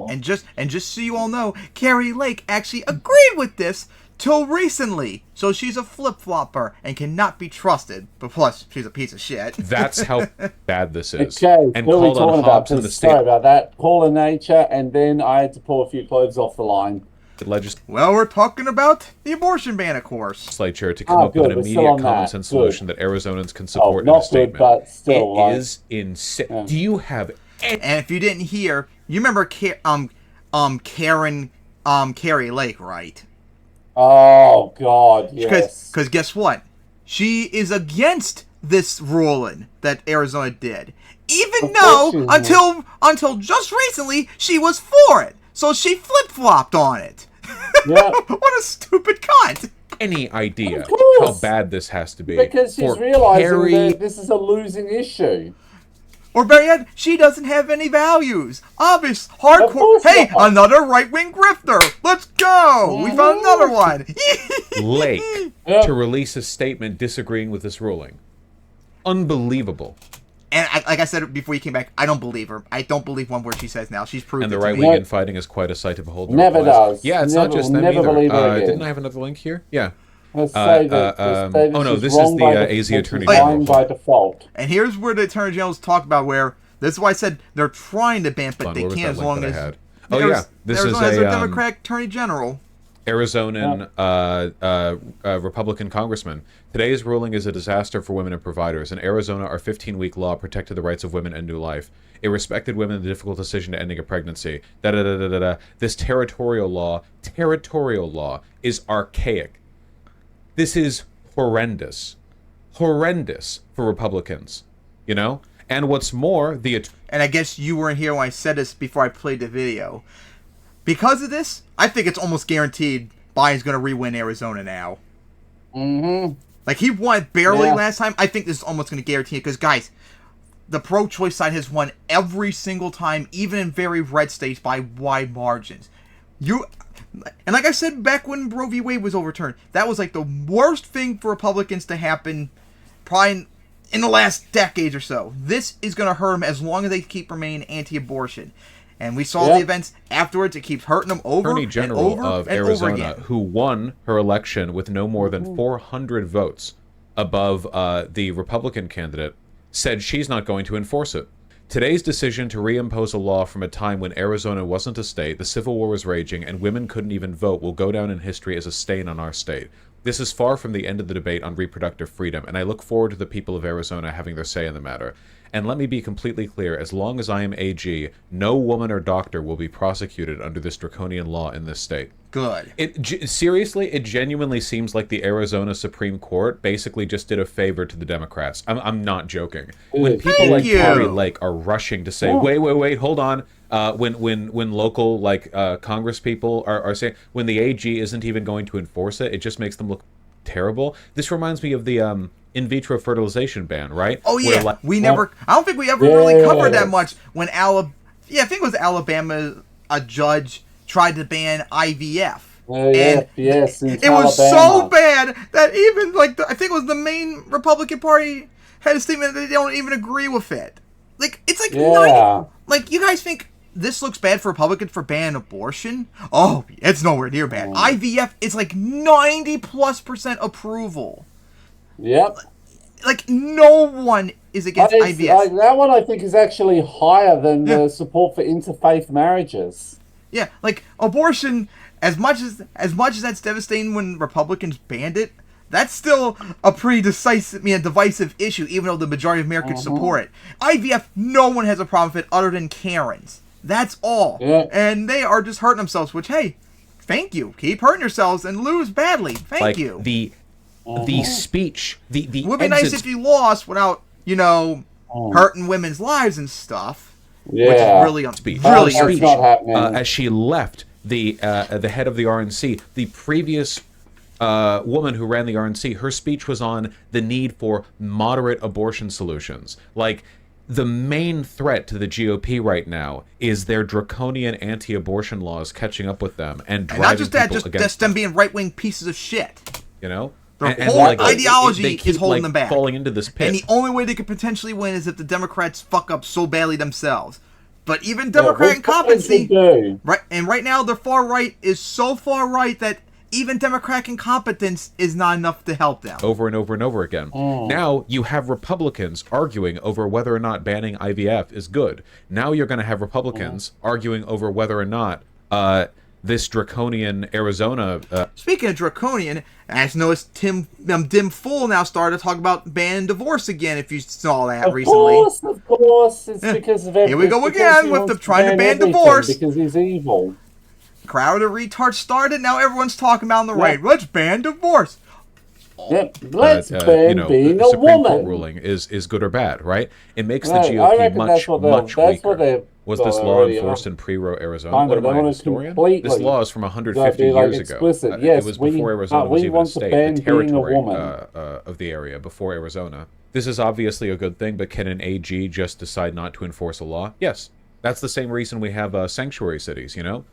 Speaker 1: And just so you all know, Kari Lake actually agreed with this till recently. So she's a flip-flopper and cannot be trusted. But plus, she's a piece of shit.
Speaker 10: That's how bad this is.
Speaker 2: Okay,
Speaker 10: and
Speaker 2: who are we
Speaker 10: called on
Speaker 2: talking about?
Speaker 10: Hobbs in the state.
Speaker 2: Sorry about that. Call of nature, and then I had to pull a few clothes off the line.
Speaker 1: Well, we're talking about the abortion ban, of course.
Speaker 10: Legislature to come up with an immediate common sense solution that Arizonans can support in a statement.
Speaker 2: But still,
Speaker 10: it is insane. Do you have
Speaker 1: And if you didn't hear, you remember Carrie Lake, right?
Speaker 2: Oh God, yes.
Speaker 1: Because guess what? She is against this ruling that Arizona did, even though until just recently she was for it. So she flip-flopped on it.
Speaker 2: Yeah.
Speaker 1: What a stupid cunt.
Speaker 10: Any idea how bad this has to be?
Speaker 2: Because she's realizing that this is a losing issue.
Speaker 1: Or better yet, she doesn't have any values. Obvious, hardcore. Hey, another right-wing grifter. Let's go. We found another one.
Speaker 10: Lake to release a statement disagreeing with this ruling. Unbelievable.
Speaker 1: And like I said before you came back, I don't believe her. I don't believe one word she says now. She's proven.
Speaker 10: And the right wing infighting is quite a sight to behold.
Speaker 2: Never does.
Speaker 10: Yeah, it's
Speaker 2: never,
Speaker 10: not just them
Speaker 2: never
Speaker 10: either.
Speaker 2: Believe her again.
Speaker 10: Didn't I have another link here? Yeah.
Speaker 2: Let's say that
Speaker 10: oh no, this is the AZ Attorney General.
Speaker 2: By default.
Speaker 1: And here's where the Attorney General's talked about where this is why I said they're trying to ban, but they can't as long as.
Speaker 10: Oh yeah, this is
Speaker 1: a Democratic Attorney General.
Speaker 10: Arizonan Republican congressman. Today's ruling is a disaster for women and providers. In Arizona, our 15-week law protected the rights of women and new life. It respected women in the difficult decision to ending a pregnancy. This territorial law is archaic. This is horrendous. Horrendous for Republicans, you know? And what's more,
Speaker 1: and I guess you weren't here when I said this before I played the video. Because of this, I think it's almost guaranteed Biden's going to re-win Arizona now.
Speaker 2: Mm-hmm.
Speaker 1: Like, he won barely last time. I think this is almost going to guarantee it. Because, guys, the pro-choice side has won every single time, even in very red states, by wide margins. And like I said back when Roe v. Wade was overturned, that was like the worst thing for Republicans to happen probably in the last decades or so. This is going to hurt them as long as they keep remaining anti-abortion. And we saw the events afterwards. It keeps hurting them over
Speaker 10: Attorney General
Speaker 1: and over
Speaker 10: of
Speaker 1: and
Speaker 10: Arizona,
Speaker 1: over again.
Speaker 10: who won her election with no more than 400 votes above the Republican candidate, said she's not going to enforce it. Today's decision to reimpose a law from a time when Arizona wasn't a state, the Civil War was raging, and women couldn't even vote will go down in history as a stain on our state. This is far from the end of the debate on reproductive freedom, and I look forward to the people of Arizona having their say in the matter. And let me be completely clear, as long as I am AG, no woman or doctor will be prosecuted under this draconian law in this state.
Speaker 1: Good.
Speaker 10: Seriously, it genuinely seems like the Arizona Supreme Court basically just did a favor to the Democrats. I'm not joking. When people like Carrie Lake are rushing to say, wait, hold on. When local Congress people are saying, when the AG isn't even going to enforce it, it just makes them look terrible. This reminds me of the in vitro fertilization ban, right?
Speaker 1: Oh yeah, I don't think we ever really covered that much when I think it was Alabama, a judge tried to ban IVF. It was so bad that even I think it was the main Republican Party had a statement that they don't even agree with it. It's you guys think this looks bad for Republicans for banning abortion? Oh, it's nowhere near bad. IVF is 90+% approval.
Speaker 2: Yep.
Speaker 1: No one is against IVF.
Speaker 2: That one I think is actually higher than the support for interfaith marriages.
Speaker 1: Yeah, abortion, as much as that's devastating when Republicans banned it, that's still a pretty divisive issue, even though the majority of Americans support it. IVF, no one has a problem with it other than Karens. That's all. Yeah. And they are just hurting themselves, which, hey, thank you. Keep hurting yourselves and lose badly. Thank you.
Speaker 10: The speech, the
Speaker 1: it would be nice if you lost without, hurting women's lives and stuff.
Speaker 2: Yeah.
Speaker 1: Which is really
Speaker 10: speech as she left the head of the RNC, the previous woman who ran the RNC, her speech was on the need for moderate abortion solutions. The main threat to the GOP right now is their draconian anti-abortion laws catching up with them and driving
Speaker 1: not just that,
Speaker 10: people
Speaker 1: just them being right-wing pieces of shit.
Speaker 10: Their
Speaker 1: whole ideology is holding them back.
Speaker 10: Falling into this pit.
Speaker 1: And the only way they could potentially win is if the Democrats fuck up so badly themselves. But even Democrat incompetency, right now the far right is so far right that even Democratic incompetence is not enough to help them.
Speaker 10: Over and over and over again. Now you have Republicans arguing over whether or not banning IVF is good. Now you're going to have Republicans arguing over whether or not this draconian Arizona.
Speaker 1: Speaking of draconian, I just noticed Dim Fool now started to talk about banning divorce again. If you saw that recently,
Speaker 2: Of course, it's because of
Speaker 1: here we go again with the trying to ban divorce
Speaker 2: because he's evil.
Speaker 1: Crowd of retards started. Now everyone's talking about on the right. Let's ban divorce.
Speaker 2: Yep. Let's ban being
Speaker 10: the
Speaker 2: a
Speaker 10: Supreme Court
Speaker 2: woman.
Speaker 10: ruling is good or bad, right? It makes the
Speaker 2: Right, I
Speaker 10: GOP
Speaker 2: reckon
Speaker 10: much weaker. Was this law
Speaker 2: already
Speaker 10: enforced in pre-Roe Arizona?
Speaker 2: Kind
Speaker 10: What
Speaker 2: of,
Speaker 10: am I,
Speaker 2: they
Speaker 10: a
Speaker 2: want to
Speaker 10: historian?
Speaker 2: completely
Speaker 10: This law is from 150
Speaker 2: be, like,
Speaker 10: years ago.
Speaker 2: explicit. Yes,
Speaker 10: it was before Arizona was
Speaker 2: we
Speaker 10: even a
Speaker 2: want to
Speaker 10: state.
Speaker 2: ban
Speaker 10: The
Speaker 2: being a
Speaker 10: territory
Speaker 2: woman.
Speaker 10: of the area before Arizona. This is obviously a good thing, but can an AG just decide not to enforce a law? Yes. That's the same reason we have sanctuary cities, you know?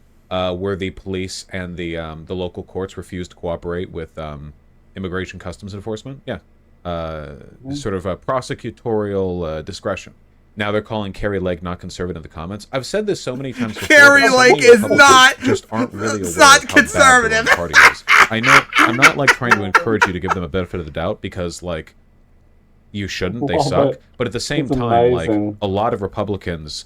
Speaker 10: Where the police and the local courts refuse to cooperate with immigration customs enforcement. Yeah. Sort of a prosecutorial discretion. Now they're calling Carrie Lake not conservative in the comments. I've said this so many times before.
Speaker 1: Carrie Lake is not
Speaker 10: just aren't really aware
Speaker 1: not
Speaker 10: of how
Speaker 1: conservative.
Speaker 10: bad the party is. I know I'm not like trying to encourage you to give them a benefit of the doubt because like you shouldn't. They suck. But at the same time, like a lot of Republicans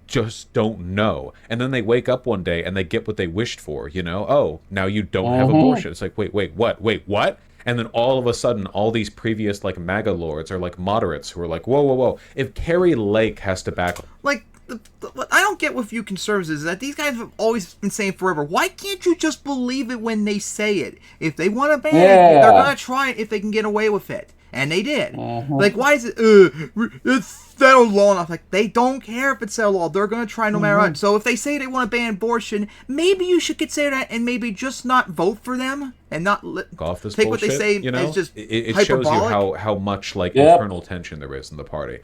Speaker 10: just don't know, and then they wake up one day and they get what they wished for. You know, oh, now you don't have abortion. It's like wait, what? And then all of a sudden, all these previous like MAGA lords are like moderates who are like, whoa. If Carrie Lake has to back,
Speaker 1: like, what I don't get with you conservatives is that these guys have always been saying forever, why can't you just believe it when they say it? If they want to ban it, they're gonna try it if they can get away with it, and they did. Like, why is it? It's settled law enough. Like, they don't care if it's settled law. They're gonna try no matter what. So if they say they want to ban abortion, maybe you should consider that and maybe just not vote for them and not
Speaker 10: off this
Speaker 1: take
Speaker 10: bullshit,
Speaker 1: what they say
Speaker 10: you know?
Speaker 1: as just
Speaker 10: it
Speaker 1: hyperbolic.
Speaker 10: shows you how much like internal tension there is in the party.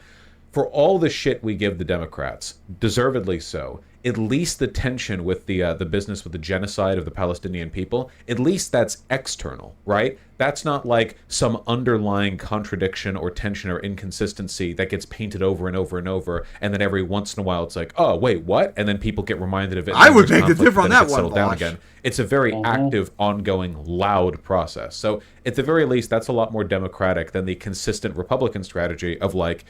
Speaker 10: For all the shit we give the Democrats, deservedly so, at least the tension with the business with the genocide of the Palestinian people, at least that's external, right? That's not like some underlying contradiction or tension or inconsistency that gets painted over and over and over, and then every once in a while it's like, oh, wait, what? And then people get reminded of it.
Speaker 1: I would make the difference on that one,
Speaker 10: down again. It's a very active, ongoing, loud process. So at the very least, that's a lot more democratic than the consistent Republican strategy of like,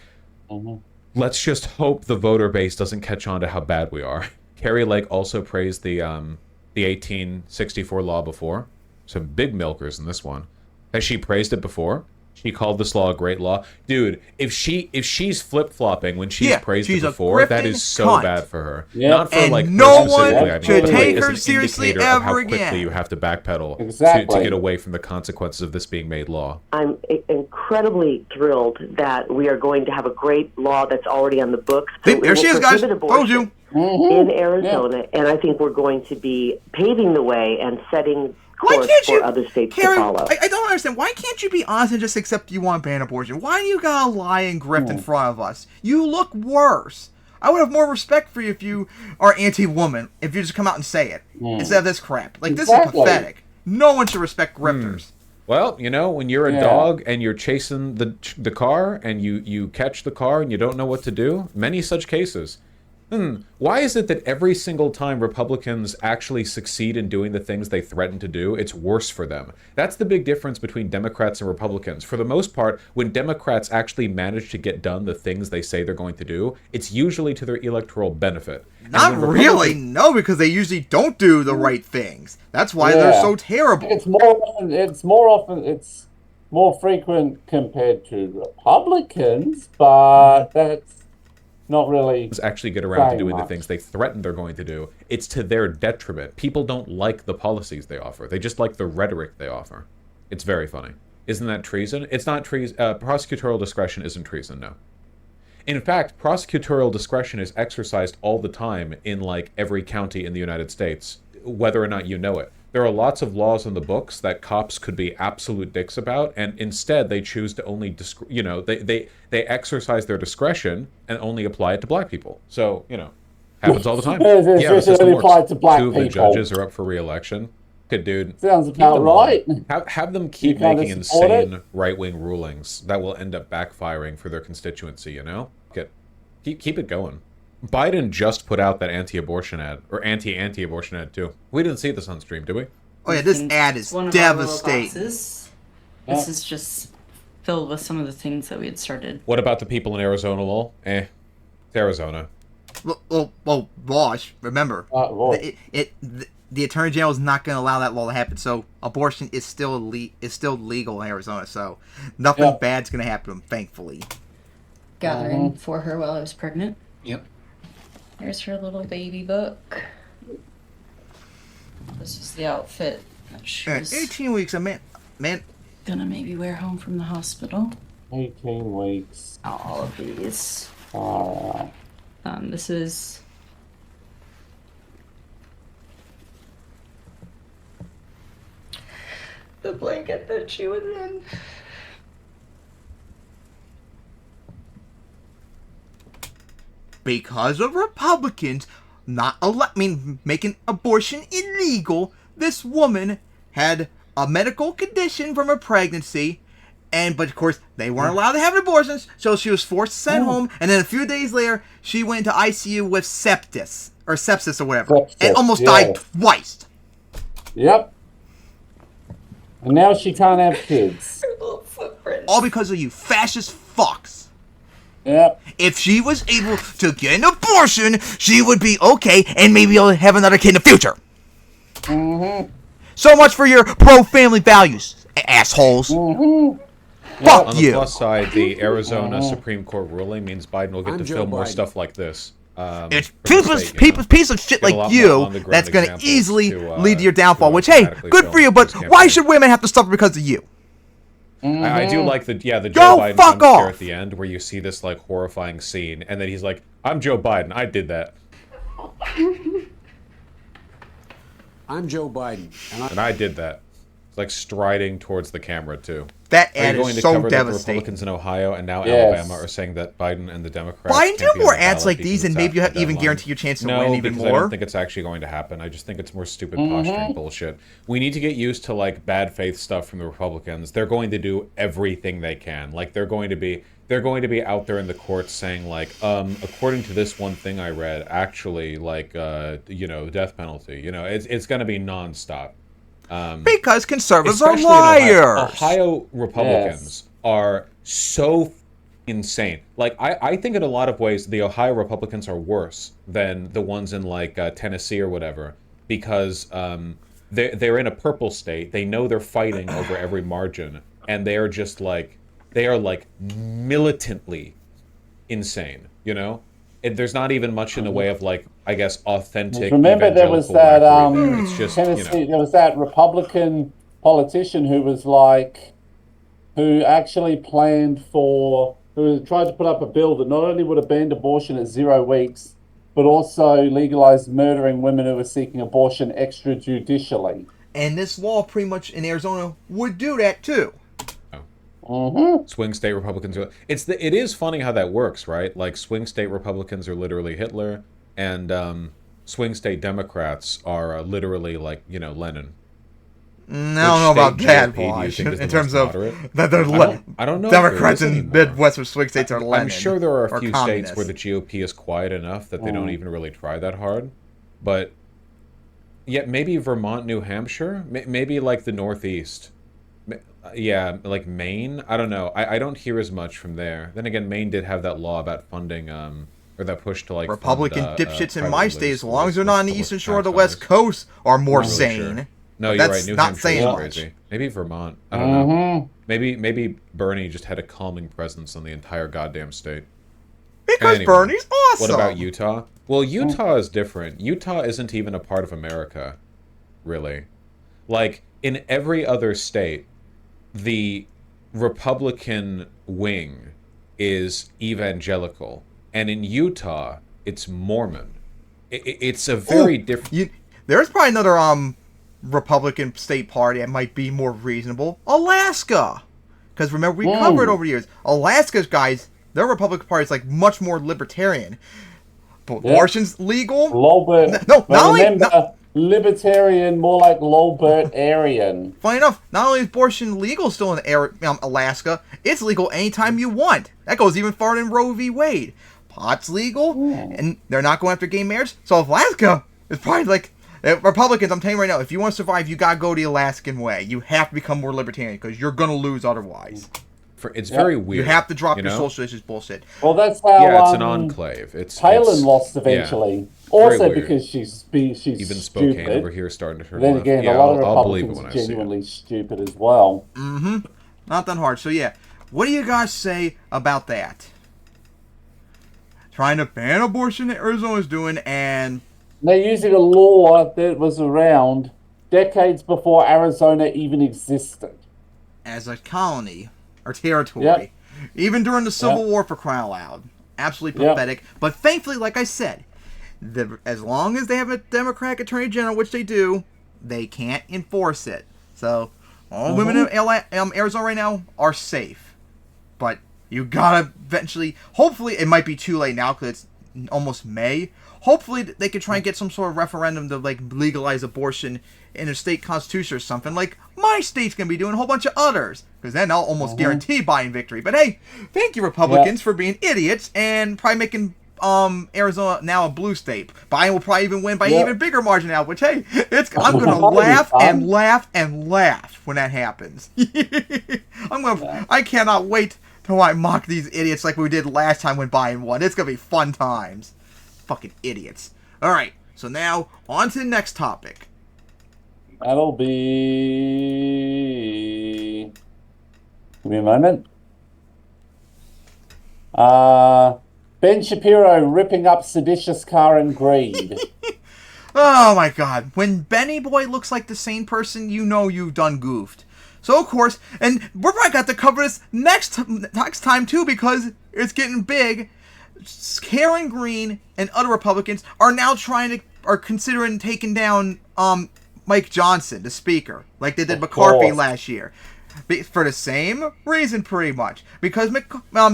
Speaker 10: let's just hope the voter base doesn't catch on to how bad we are. Carrie Lake also praised the 1864 law before. Some big milkers in this one. Has she praised it before? She called this law a great law. Dude, if she's flip-flopping when she's praised it before, that is so
Speaker 1: cunt.
Speaker 10: bad for her.
Speaker 1: Yep.
Speaker 10: Not for
Speaker 1: And
Speaker 10: like
Speaker 1: no
Speaker 10: her specifically,
Speaker 1: one
Speaker 10: I mean,
Speaker 1: should
Speaker 10: but,
Speaker 1: take
Speaker 10: like,
Speaker 1: her
Speaker 10: as an
Speaker 1: seriously
Speaker 10: indicator of how
Speaker 1: ever
Speaker 10: quickly
Speaker 1: again.
Speaker 10: you have to backpedal to get away from the consequences of this being made law.
Speaker 14: I'm incredibly thrilled that we are going to have a great law that's already on the books.
Speaker 1: There she is, guys. Told you.
Speaker 14: In Arizona, and I think we're going to be paving the way and setting course for other states
Speaker 1: Carrie,
Speaker 14: to follow.
Speaker 1: I don't understand. Why can't you be honest and just accept you want to ban abortion? Why do you gotta lie and grift in front of us? You look worse. I would have more respect for you if you are anti-woman, if you just come out and say it, instead of this crap. Like, this is pathetic. No one should respect grifters.
Speaker 10: Well, you know, when you're a dog and you're chasing the car and you catch the car and you don't know what to do, many such cases. Why is it that every single time Republicans actually succeed in doing the things they threaten to do, it's worse for them? That's the big difference between Democrats and Republicans. For the most part, when Democrats actually manage to get done the things they say they're going to do, it's usually to their electoral benefit.
Speaker 1: Not really, no, because they usually don't do the right things. That's why they're so terrible.
Speaker 2: It's more frequent compared to Republicans, but that's not really
Speaker 10: actually get around to doing the things they threaten they're going to do. It's to their detriment. People don't like the policies they offer. They just like the rhetoric they offer. It's very funny. Isn't that treason? It's not treason. Prosecutorial discretion isn't treason, no. In fact, prosecutorial discretion is exercised all the time in like every county in the United States, whether or not you know it. There are lots of laws in the books that cops could be absolute dicks about, and instead they choose to only, they exercise their discretion and only apply it to black people. So, you know, happens all the time. The system works. Two of the judges are up for re-election. Good dude.
Speaker 2: Sounds about right.
Speaker 10: Have them keep making insane right-wing rulings that will end up backfiring for their constituency, you know? Keep it going. Biden just put out that anti-abortion ad, or anti-abortion ad too. We didn't see this on stream, did we?
Speaker 1: Oh yeah, this ad is devastating.
Speaker 15: This is just filled with some of the things that we had started.
Speaker 10: What about the people in Arizona, lol? It's Arizona.
Speaker 1: Well, Bosh, remember, the Attorney General is not going to allow that law to happen. So abortion is still legal in Arizona. So nothing bad's going to happen to them, thankfully.
Speaker 15: Gathering for her while I was pregnant.
Speaker 16: Yep.
Speaker 15: Here's her little baby book. This is the outfit that she was
Speaker 1: 18 weeks, man.
Speaker 15: gonna maybe wear home from the hospital.
Speaker 2: 18 weeks.
Speaker 15: All of these.
Speaker 2: Alright.
Speaker 15: This is the blanket that she was in.
Speaker 1: Because of Republicans making abortion illegal, this woman had a medical condition from her pregnancy, but of course they weren't allowed to have abortions, so she was forced to send home, and then a few days later she went into ICU with sepsis or whatever, and almost died twice.
Speaker 2: Yep. And now she can't have kids.
Speaker 15: Her little footprint.
Speaker 1: All because of you fascist fucks.
Speaker 2: Yep.
Speaker 1: If she was able to get an abortion, she would be okay and maybe able to have another kid in the future.
Speaker 2: Mm-hmm.
Speaker 1: So much for your pro-family values, assholes.
Speaker 2: Mm-hmm.
Speaker 1: Fuck
Speaker 10: on
Speaker 1: you.
Speaker 10: the plus side, the Arizona Supreme Court ruling means Biden will get to film more stuff like this.
Speaker 1: It's piece of shit like you that's going to easily lead to your downfall, which, hey, good for you, but why should women have to suffer because of you?
Speaker 10: I do like the Joe Biden jump scare at the end where you see this like horrifying scene, and then he's like, "I'm Joe Biden. I did that."
Speaker 16: I'm Joe Biden,
Speaker 10: and I did that. It's like striding towards the camera too.
Speaker 1: That
Speaker 10: ad
Speaker 1: is
Speaker 10: going to
Speaker 1: so
Speaker 10: cover
Speaker 1: devastating.
Speaker 10: That the Republicans in Ohio and now Alabama are saying that Biden and the Democrats.
Speaker 1: Why do
Speaker 10: can't be
Speaker 1: more
Speaker 10: on the
Speaker 1: ads
Speaker 10: ballot
Speaker 1: like these,
Speaker 10: because
Speaker 1: and
Speaker 10: it's
Speaker 1: maybe you
Speaker 10: after the
Speaker 1: even
Speaker 10: deadline?
Speaker 1: guarantee your chance to
Speaker 10: No,
Speaker 1: win even
Speaker 10: because
Speaker 1: more?
Speaker 10: I don't think it's actually going to happen. I just think it's more stupid posturing bullshit. We need to get used to like bad faith stuff from the Republicans. They're going to do everything they can. Like they're going to be out there in the courts saying like, according to this one thing I read, actually like death penalty. It's going to be nonstop.
Speaker 1: Because conservatives are
Speaker 10: Especially in
Speaker 1: liars.
Speaker 10: Ohio Republicans are so insane. Like, I think in a lot of ways the Ohio Republicans are worse than the ones in like Tennessee or whatever, because they're in a purple state. They know they're fighting over every margin, and they are just like militantly insane. There's not even much in the way of like, I guess, authentic.
Speaker 2: Remember, there was that
Speaker 10: there. It's just,
Speaker 2: Tennessee. There was that Republican politician who actually who tried to put up a bill that not only would have banned abortion at 0 weeks, but also legalized murdering women who were seeking abortion extrajudicially.
Speaker 1: And this law, pretty much in Arizona, would do that too.
Speaker 10: Swing state Republicans are. It is funny how that works, right? Like swing state Republicans are literally Hitler, and swing state Democrats are literally like Lenin.
Speaker 1: I don't know about that, Wash. In terms of that they're
Speaker 10: I don't know.
Speaker 1: Democrats in Midwestern swing states are Lenin.
Speaker 10: I'm sure there are a few
Speaker 1: communists.
Speaker 10: states where the GOP is quiet enough that they don't even really try that hard, but yet maybe Vermont, New Hampshire, maybe like the Northeast. Yeah, like Maine. I don't know. I don't hear as much from there. Then again, Maine did have that law about funding, or that push to like
Speaker 1: Republican
Speaker 10: fund,
Speaker 1: dipshits in my state, as long as they're not on the eastern shore of the West Coast, are more sane.
Speaker 10: Sure. No, you're
Speaker 1: That's
Speaker 10: right. New
Speaker 1: not
Speaker 10: Hampshire
Speaker 1: saying
Speaker 10: is
Speaker 1: much.
Speaker 10: crazy. Maybe Vermont. I don't know. Maybe Bernie just had a calming presence on the entire goddamn state.
Speaker 1: Because
Speaker 10: anyway,
Speaker 1: Bernie's awesome.
Speaker 10: What about Utah? Well, Utah is different. Utah isn't even a part of America, really. Like in every other state, the Republican wing is evangelical, and in Utah, it's Mormon. It's a very different.
Speaker 1: There's probably another Republican state party that might be more reasonable. Alaska, because remember we covered over the years. Alaska's guys, their Republican party is like much more libertarian. But abortion's legal.
Speaker 2: Not only libertarian, more like Lolbertarian.
Speaker 1: Funny enough, not only is abortion legal still in Alaska, it's legal anytime you want. That goes even farther than Roe v. Wade. Pot's legal, and they're not going after gay marriage. So Alaska is probably like Republicans. I'm telling you right now, if you want to survive, you gotta go the Alaskan way. You have to become more libertarian because you're gonna lose otherwise.
Speaker 10: it's very weird.
Speaker 1: You have to drop your
Speaker 10: know?
Speaker 1: social issues bullshit.
Speaker 2: Well, that's how.
Speaker 10: Yeah, it's an enclave.
Speaker 2: Palin lost eventually.
Speaker 10: Yeah,
Speaker 2: also because she's
Speaker 10: even Spokane
Speaker 2: stupid.
Speaker 10: over here starting to turn
Speaker 2: Then
Speaker 10: left.
Speaker 2: again,
Speaker 10: Yeah,
Speaker 2: a lot of
Speaker 10: I'll believe it
Speaker 2: Republicans
Speaker 10: when
Speaker 2: are
Speaker 10: I see it.
Speaker 2: genuinely stupid as well.
Speaker 1: Mm-hmm. Not that hard. So yeah, what do you guys say about that? Trying to ban abortion that Arizona's doing, and
Speaker 2: they're using a law that was around decades before Arizona even existed.
Speaker 1: As a colony or territory.
Speaker 2: Yep.
Speaker 1: Even during the Civil
Speaker 2: Yep.
Speaker 1: War, for crying out loud. Absolutely
Speaker 2: Yep.
Speaker 1: pathetic. But thankfully, like I said, as long as they have a Democratic Attorney General, which they do, they can't enforce it. So, all women in Arizona right now are safe. But you gotta eventually, hopefully, it might be too late now because it's almost May. Hopefully, they could try and get some sort of referendum to like legalize abortion in a state constitution or something, like my state's gonna be doing, a whole bunch of others, because then I'll almost guarantee Biden victory. But hey, thank you Republicans for being idiots and probably making Arizona now a blue state. Biden will probably even win by an even bigger margin now. Which hey, I'm gonna laugh and laugh and laugh when that happens. I cannot wait till I mock these idiots like we did last time when Biden won. It's gonna be fun times. Fucking idiots. All right, so now on to the next topic.
Speaker 2: That'll be... Give me a moment. Ben Shapiro ripping up seditious car and greed.
Speaker 1: Oh my god. When Benny Boy looks like the sane person, you know you've done goofed. So of course, and we're probably got to cover this next time too, because it's getting big. Karen Green and other Republicans are now considering taking down Mike Johnson, the speaker, like they did McCarthy last year. For the same reason, pretty much. Because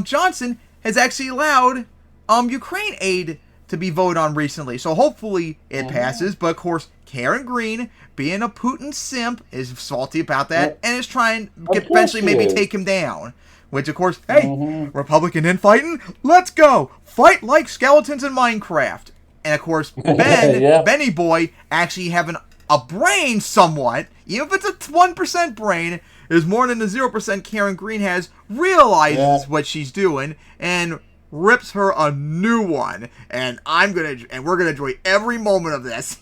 Speaker 1: Johnson has actually allowed Ukraine aid to be voted on recently. So hopefully it passes. But of course, Karen Green, being a Putin simp, is salty about that and is trying to eventually maybe take him down. Which, of course, hey, Republican infighting, let's go. Fight like skeletons in Minecraft. And, of course, Benny Boy actually having a brain somewhat, even if it's a 1% brain, is more than the 0% Karen Green has, realizes what she's doing, and rips her a new one. And we're gonna enjoy every moment of this.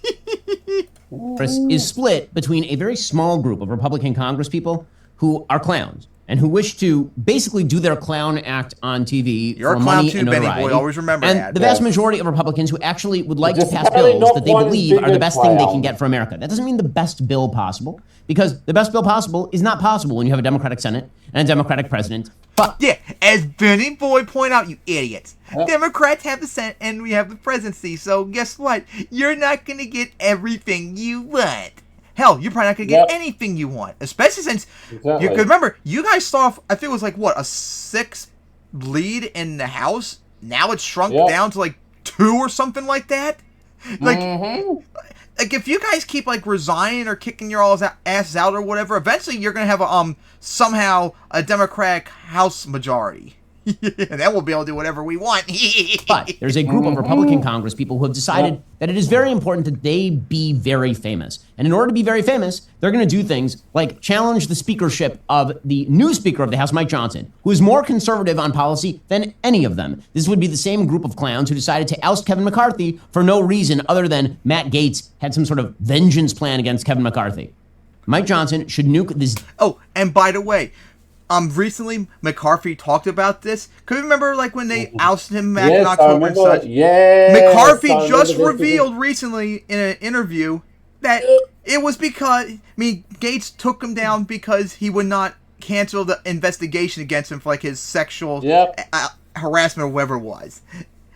Speaker 17: Is split between a very small group of Republican congresspeople who are clowns and who wish to basically do their clown act on TV
Speaker 1: You're
Speaker 17: for
Speaker 1: a clown
Speaker 17: money
Speaker 1: too,
Speaker 17: and
Speaker 1: Benny
Speaker 17: notoriety.
Speaker 1: Boy. Always remember
Speaker 17: and
Speaker 1: that.
Speaker 17: the vast majority of Republicans who actually would like to
Speaker 2: Just
Speaker 17: pass
Speaker 2: probably
Speaker 17: bills that they
Speaker 2: not
Speaker 17: believe
Speaker 2: one
Speaker 17: are the best thing they
Speaker 2: clown.
Speaker 17: can get for America. That doesn't mean the best bill possible, because the best bill possible is not possible when you have a Democratic Senate and a Democratic president. But
Speaker 1: yeah, as Benny Boy pointed out, you idiots. Democrats have the Senate and we have the presidency, so guess what? You're not going to get everything you want. Hell, you're probably not going to get anything you want, especially since you could remember, you guys saw, I think it was like, what, a 6 lead in the House? Now it's shrunk down to like 2 or something like that? Like, like if you guys keep like resigning or kicking your asses out or whatever, eventually you're going to have somehow a Democratic House majority. And then we'll be able to do whatever we want.
Speaker 17: But there's a group of Republican congresspeople who have decided that it is very important that they be very famous. And in order to be very famous, they're going to do things like challenge the speakership of the new Speaker of the House, Mike Johnson, who is more conservative on policy than any of them. This would be the same group of clowns who decided to oust Kevin McCarthy for no reason other than Matt Gaetz had some sort of vengeance plan against Kevin McCarthy. Mike Johnson should nuke this.
Speaker 1: Oh, and by the way, recently McCarthy talked about this. Could you remember, like, when they ousted him back in October and such? McCarthy just revealed recently in an interview that it was because, Gaetz took him down because he would not cancel the investigation against him for, like, his sexual harassment or whatever it was.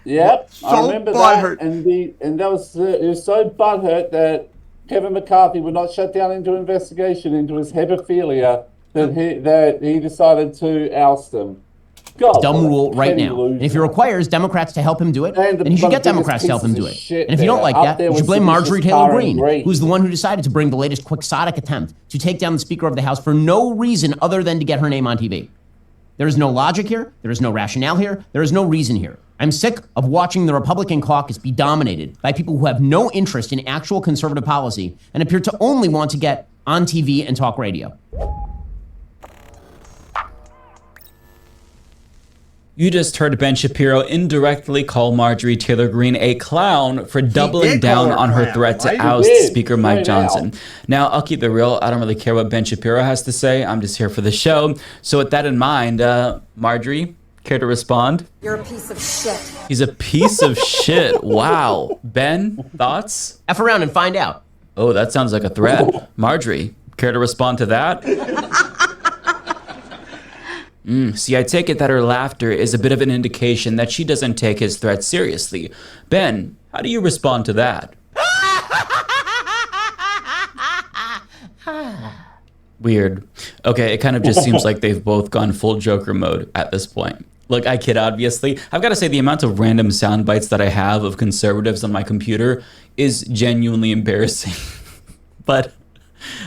Speaker 2: Yep,
Speaker 1: So
Speaker 2: I remember
Speaker 1: butthurt.
Speaker 2: that, and that was it was so butthurt that Kevin McCarthy would not shut down into investigation into his hebephilia that he decided to oust him. God,
Speaker 17: dumb rule right
Speaker 2: petty
Speaker 17: now.
Speaker 2: loser.
Speaker 17: And if he requires Democrats to help him do it, then he should
Speaker 2: one
Speaker 17: get
Speaker 2: of the
Speaker 17: Democrats to help him do
Speaker 2: biggest
Speaker 17: it.
Speaker 2: pieces of
Speaker 17: And if you don't
Speaker 2: shit
Speaker 17: like
Speaker 2: there,
Speaker 17: that,
Speaker 2: up there
Speaker 17: you should
Speaker 2: with
Speaker 17: blame
Speaker 2: seditious
Speaker 17: Marjorie Taylor
Speaker 2: Karen
Speaker 17: Greene, who's the one who decided to bring the latest quixotic attempt to take down the Speaker of the House for no reason other than to get her name on TV. There is no logic here. There is no rationale here. There is no reason here. I'm sick of watching the Republican caucus be dominated by people who have no interest in actual conservative policy and appear to only want to get on TV and talk radio.
Speaker 18: You just heard Ben Shapiro indirectly call Marjorie Taylor Greene a clown for doubling down on her threat to oust Speaker Mike Johnson. Now, I'll keep it real. I don't really care what Ben Shapiro has to say. I'm just here for the show. So with that in mind, Marjorie, care to respond?
Speaker 19: You're a piece of shit.
Speaker 18: He's a piece of shit. Wow. Ben, thoughts?
Speaker 17: F around and find out.
Speaker 18: Oh, that sounds like a threat. Marjorie, care to respond to that? See, I take it that her laughter is a bit of an indication that she doesn't take his threat seriously. Ben, how do you respond to that? Weird. Okay, it kind of just seems like they've both gone full Joker mode at this point. Look, I kid, obviously. I've got to say the amount of random sound bites that I have of conservatives on my computer is genuinely embarrassing. But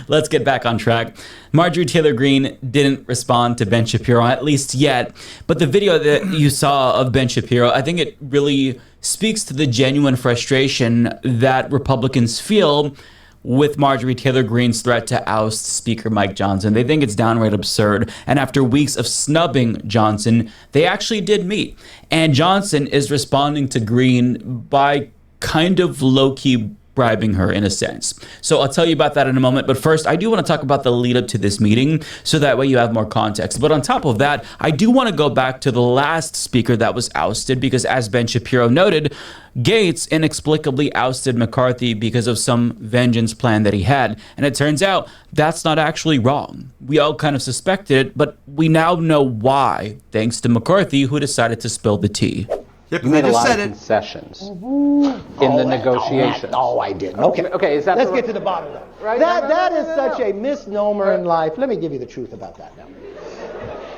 Speaker 18: let's get back on track. Marjorie Taylor Greene didn't respond to Ben Shapiro, at least yet. But the video that you saw of Ben Shapiro, I think it really speaks to the genuine frustration that Republicans feel with Marjorie Taylor Greene's threat to oust Speaker Mike Johnson. They think it's downright absurd. And after weeks of snubbing Johnson, they actually did meet. And Johnson is responding to Greene by kind of low-key bribing her in a sense. So I'll tell you about that in a moment. But first, I do want to talk about the lead up to this meeting so that way you have more context. But on top of that, I do want to go back to the last speaker that was ousted because as Ben Shapiro noted, Gates inexplicably ousted McCarthy because of some vengeance plan that he had. And it turns out that's not actually wrong. We all kind of suspected it, but we now know why, thanks to McCarthy, who decided to spill the tea.
Speaker 1: Yep,
Speaker 20: you made a lot of concessions in the negotiations.
Speaker 21: No, I didn't. Okay,
Speaker 20: is that
Speaker 21: let's get to the bottom of it.
Speaker 20: Right?
Speaker 21: That is such a misnomer in life. Let me give you the truth about that now.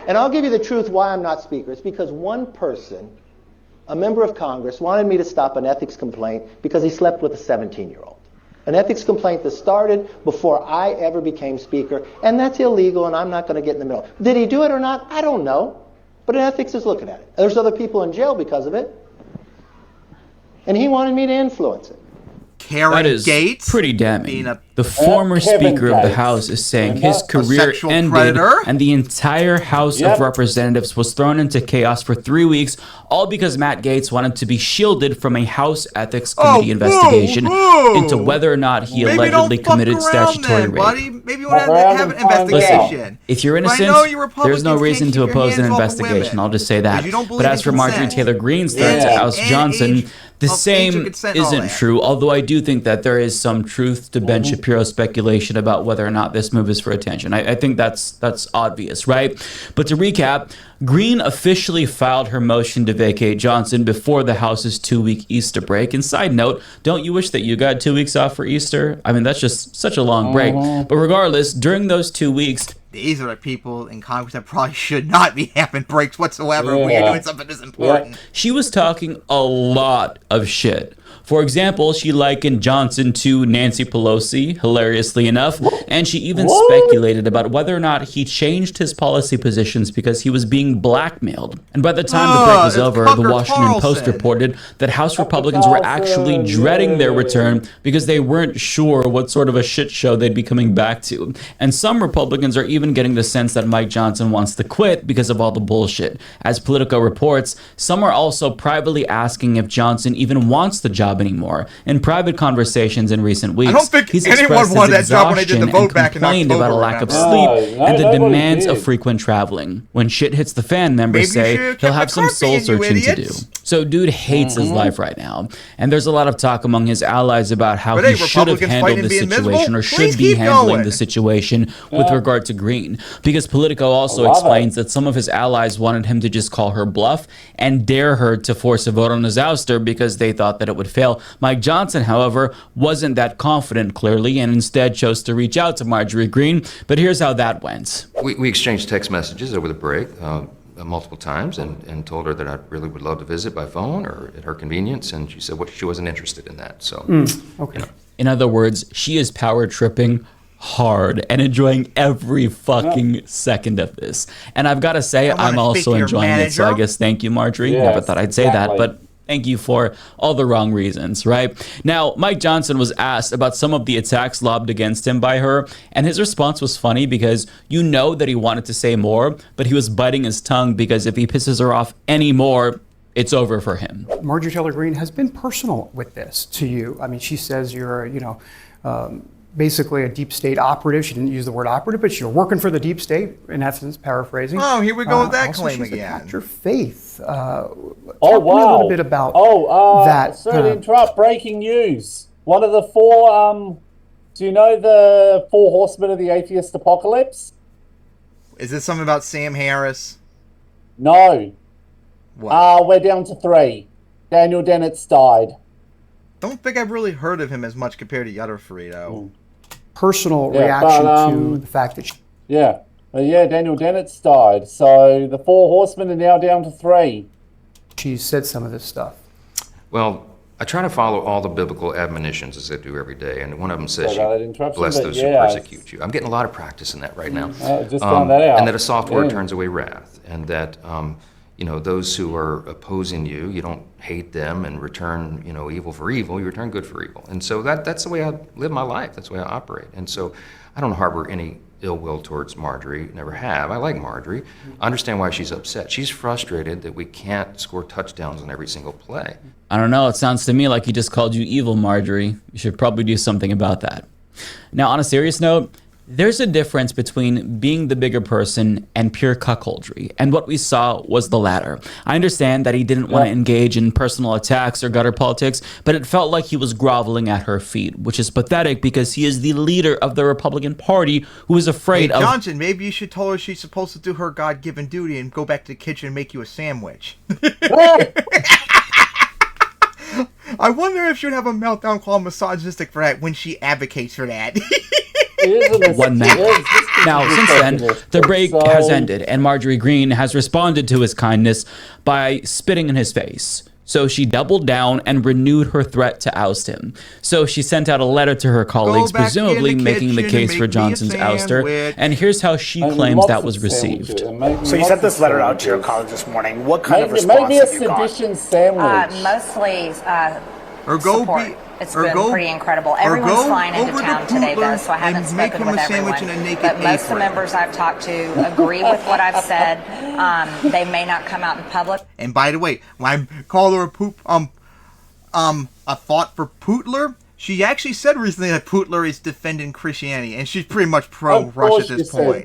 Speaker 21: And I'll give you the truth why I'm not speaker. It's because one person, a member of Congress, wanted me to stop an ethics complaint because he slept with a 17-year-old. An ethics complaint that started before I ever became speaker, and that's illegal, and I'm not going to get in the middle. Did he do it or not? I don't know. But ethics is looking at it. There's other people in jail because of it. And he wanted me to influence it.
Speaker 18: That is Gates pretty damning. The former Speaker of the House is saying his career ended and the entire House of Representatives was thrown into chaos for 3 weeks, all because Matt Gaetz wanted to be shielded from a House Ethics Committee investigation into whether or not he allegedly committed statutory rape.
Speaker 1: Maybe you want to have an investigation.
Speaker 18: If you're innocent, there's no reason to oppose an investigation. I'll just say that. But as for Marjorie Taylor Greene's threat to oust Johnson, the same isn't true, although I do think that there is some truth to Ben Shapiro's speculation about whether or not this move is for attention. I think that's obvious, right? But to recap, Greene officially filed her motion to vacate Johnson before the House's 2-week Easter break. And side note, don't you wish that you got 2 weeks off for Easter? I mean, that's just such a long break. But regardless, during those 2 weeks,
Speaker 1: these are the people in Congress that probably should not be having breaks whatsoever when you're doing something this important.
Speaker 18: She was talking a lot of shit. For example, she likened Johnson to Nancy Pelosi, hilariously enough, and she even speculated about whether or not he changed his policy positions because he was being blackmailed. And by the time the break was over, the Washington Post reported that House Republicans were actually dreading their return because they weren't sure what sort of a shit show they'd be coming back to. And some Republicans are even getting the sense that Mike Johnson wants to quit because of all the bullshit. As Politico reports, some are also privately asking if Johnson even wants the job anymore. In private conversations in recent weeks,
Speaker 1: I don't think
Speaker 18: he's
Speaker 1: anyone wanted that job when they did the vote back in October.
Speaker 18: Complained about a lack of sleep and the demands of frequent traveling. When shit hits the fan, members say he'll have some soul searching to do. So dude hates his life right now. And there's a lot of talk among his allies about how he should have handled the situation or should be handling the situation with regard to Greene. Because Politico also explains that some of his allies wanted him to just call her bluff and dare her to force a vote on his ouster because they thought that it would fail. Mike Johnson, however, wasn't that confident, clearly, and instead chose to reach out to Marjorie Greene. But here's how that went.
Speaker 22: We exchanged text messages over the break multiple times and told her that I really would love to visit by phone or at her convenience, and she said she wasn't interested in that. So,
Speaker 18: okay. In other words, she is power tripping hard and enjoying every fucking second of this. And I've got to say, I'm also enjoying it, so I guess thank you, Marjorie. Never thought I'd say that, but Thank you for all the wrong reasons, right? Now, Mike Johnson was asked about some of the attacks lobbed against him by her, and his response was funny because you know that he wanted to say more, but he was biting his tongue because if he pisses her off anymore, it's over for him.
Speaker 3: Marjorie Taylor Greene has been personal with this to you. I mean, she says you're, basically a deep state operative. She didn't use the word operative, but you're working for the deep state, in essence, paraphrasing.
Speaker 1: Oh, here we go with that
Speaker 3: also
Speaker 1: claim
Speaker 3: she's
Speaker 1: again.
Speaker 3: attacked your faith. Talk
Speaker 2: Oh,
Speaker 3: to me a
Speaker 2: wow.
Speaker 3: little bit about that.
Speaker 2: Sorry to interrupt. Breaking news. One of the four, do you know the four horsemen of the atheist apocalypse?
Speaker 1: Is this something about Sam Harris?
Speaker 2: No.
Speaker 1: What?
Speaker 2: We're down to 3. Daniel Dennett's died.
Speaker 1: Don't think I've really heard of him as much compared to the other 3, though.
Speaker 3: Personal reaction to the fact that
Speaker 2: Daniel Dennett's died. So the 4 horsemen are now down to 3.
Speaker 3: She said some of this stuff.
Speaker 22: Well, I try to follow all the biblical admonitions as I do every day, and one of them says, bless those who persecute you. I'm getting a lot of practice in that right now.
Speaker 2: Just found that out.
Speaker 22: And that a soft word turns away wrath, and that those who are opposing you, you don't hate them and return, evil for evil. You return good for evil. And so that's the way I live my life. That's the way I operate. And so I don't harbor any ill will towards Marjorie. Never have. I like Marjorie. I understand why she's upset. She's frustrated that we can't score touchdowns on every single play.
Speaker 18: I don't know. It sounds to me like he just called you evil, Marjorie. You should probably do something about that. Now, on a serious note, there's a difference between being the bigger person and pure cuckoldry, and what we saw was the latter. I understand that he didn't want to engage in personal attacks or gutter politics, but it felt like he was groveling at her feet, which is pathetic because he is the leader of the Republican Party who is afraid of...
Speaker 1: Johnson, maybe you should tell her she's supposed to do her God-given duty and go back to the kitchen and make you a sandwich. I wonder if she would have a meltdown called misogynistic for that when she advocates for that.
Speaker 18: 1 minute. Now, since then, the break has ended, and Marjorie Greene has responded to his kindness by spitting in his face. So she doubled down and renewed her threat to oust him. So she sent out a letter to her colleagues, presumably making the case for Johnson's ouster. And here's how she claims that was received.
Speaker 19: So you sent this letter out to your colleagues this morning. What kind of response
Speaker 2: have you got?
Speaker 23: Mostly support. It's been pretty incredible. Everyone's flying into town today, though, so I haven't spoken with everyone. But most of the members I've talked to agree with what I've said. They may not come out in public.
Speaker 1: And by the way, when I called her a thought for Putler, she actually said recently that Putler is defending Christianity, and she's pretty much pro-Russia at this point.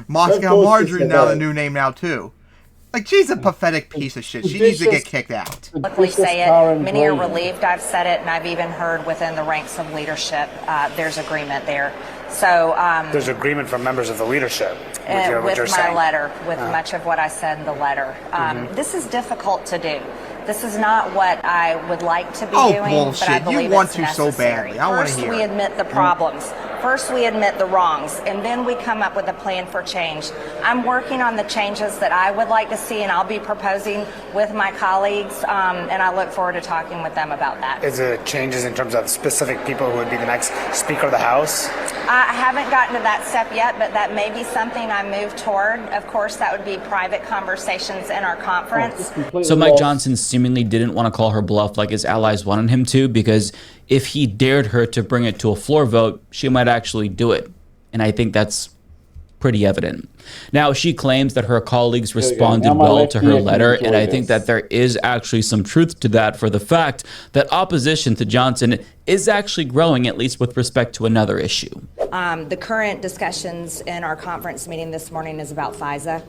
Speaker 1: Moscow Marjorie now the new name now too. Like, she's a pathetic piece of shit. She needs to get kicked out.
Speaker 23: Publicly say it. Many are relieved I've said it, and I've even heard within the ranks of leadership there's agreement there. So
Speaker 19: there's agreement from members of the leadership
Speaker 23: with my letter, with much of what I said in the letter. This is difficult to do. This is not what I would like to be doing,
Speaker 1: bullshit.
Speaker 23: But I believe
Speaker 1: you want
Speaker 23: it's
Speaker 1: to
Speaker 23: necessary.
Speaker 1: so badly. I want to
Speaker 23: First,
Speaker 1: hear
Speaker 23: we
Speaker 1: it.
Speaker 23: admit the problems. First, we admit the wrongs, and then we come up with a plan for change. I'm working on the changes that I would like to see, and I'll be proposing with my colleagues, and I look forward to talking with them about that.
Speaker 19: Is it changes in terms of specific people who would be the next Speaker of the House?
Speaker 23: I haven't gotten to that step yet, but that may be something I move toward. Of course, that would be private conversations in our conference.
Speaker 18: So Mike Johnson seemingly didn't want to call her bluff like his allies wanted him to, because if he dared her to bring it to a floor vote, she might actually do it. And I think that's pretty evident. Now, she claims that her colleagues responded well to her letter, and I think that there is actually some truth to that, for the fact that opposition to Johnson is actually growing, at least with respect to another issue.
Speaker 23: The current discussions in our conference meeting this morning is about FISA.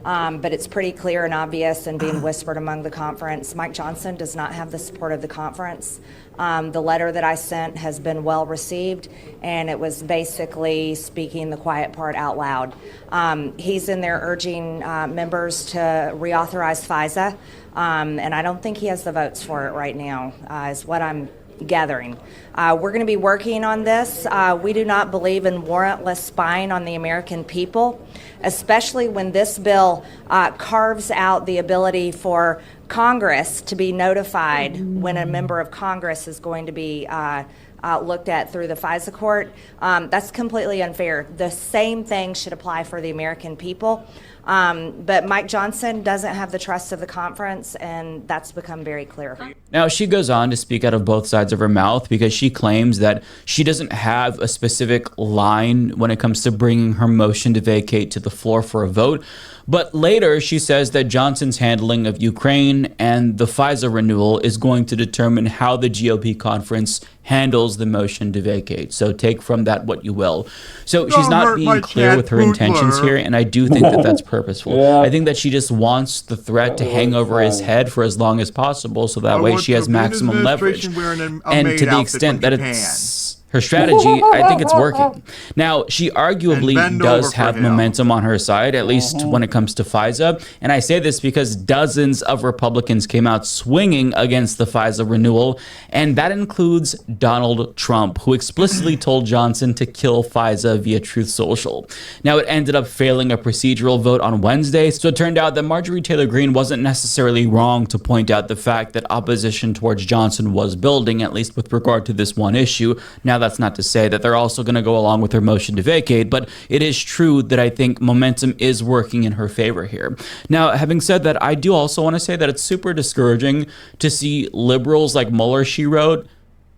Speaker 23: But it's pretty clear and obvious and being whispered among the conference. Mike Johnson does not have the support of the conference. The letter that I sent has been well received, and it was basically speaking the quiet part out loud. He's in there urging members to reauthorize FISA, and I don't think he has the votes for it right now, is what I'm gathering. We're going to be working on this. We do not believe in warrantless spying on the American people, especially when this bill carves out the ability for Congress to be notified when a member of Congress is going to be looked at through the FISA court. That's completely unfair. The same thing should apply for the American people. But Mike Johnson doesn't have the trust of the conference, and that's become very clear.
Speaker 18: Now, she goes on to speak out of both sides of her mouth because she claims that she doesn't have a specific line when it comes to bringing her motion to vacate to the floor for a vote. But later, she says that Johnson's handling of Ukraine and the FISA renewal is going to determine how the GOP conference handles the motion to vacate. So take from that what you will. So she's not being clear with her intentions here, and I do think that that's purposeful.
Speaker 2: Yeah.
Speaker 18: I think that she just wants the threat to hang over his head for as long as possible, so that way she has maximum leverage. And to the extent that it's her strategy, I think it's working. Now, she arguably does have momentum on her side, at least when it comes to FISA. And I say this because dozens of Republicans came out swinging against the FISA renewal, and that includes Donald Trump, who explicitly told Johnson to kill FISA via Truth Social. Now, it ended up failing a procedural vote on Wednesday, so it turned out that Marjorie Taylor Greene wasn't necessarily wrong to point out the fact that opposition towards Johnson was building, at least with regard to this one issue. Now, that's not to say that they're also going to go along with their motion to vacate, but it is true that I think momentum is working in her favor here. Now, having said that, I do also want to say that it's super discouraging to see liberals like Mueller, she wrote,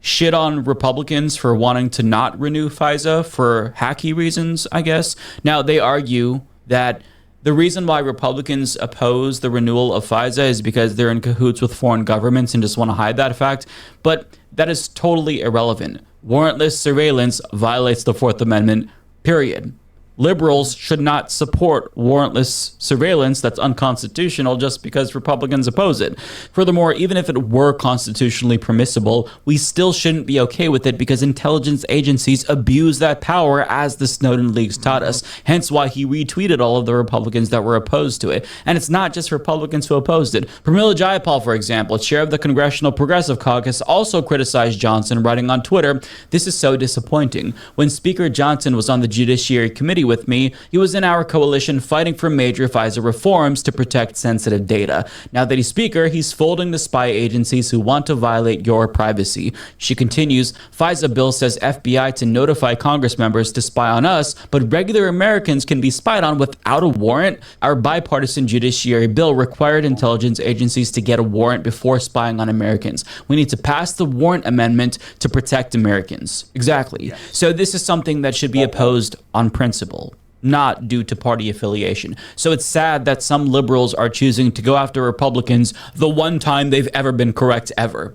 Speaker 18: shit on Republicans for wanting to not renew FISA for hacky reasons, I guess. Now, they argue that the reason why Republicans oppose the renewal of FISA is because they're in cahoots with foreign governments and just want to hide that fact. But that is totally irrelevant. Warrantless surveillance violates the Fourth Amendment, period. Liberals should not support warrantless surveillance that's unconstitutional just because Republicans oppose it. Furthermore, even if it were constitutionally permissible, we still shouldn't be okay with it because intelligence agencies abuse that power, as the Snowden leaks taught us. Hence why he retweeted all of the Republicans that were opposed to it. And it's not just Republicans who opposed it. Pramila Jayapal, for example, chair of the Congressional Progressive Caucus, also criticized Johnson, writing on Twitter, "This is so disappointing. When Speaker Johnson was on the Judiciary Committee with me, he was in our coalition fighting for major FISA reforms to protect sensitive data. Now that he's Speaker, he's folding the spy agencies who want to violate your privacy." She continues, "FISA bill says FBI to notify Congress members to spy on us, but regular Americans can be spied on without a warrant. Our bipartisan judiciary bill required intelligence agencies to get a warrant before spying on Americans. We need to pass the warrant amendment to protect Americans." Exactly. Yes. So this is something that should be opposed on principle, not due to party affiliation. So it's sad that some liberals are choosing to go after Republicans the one time they've ever been correct ever.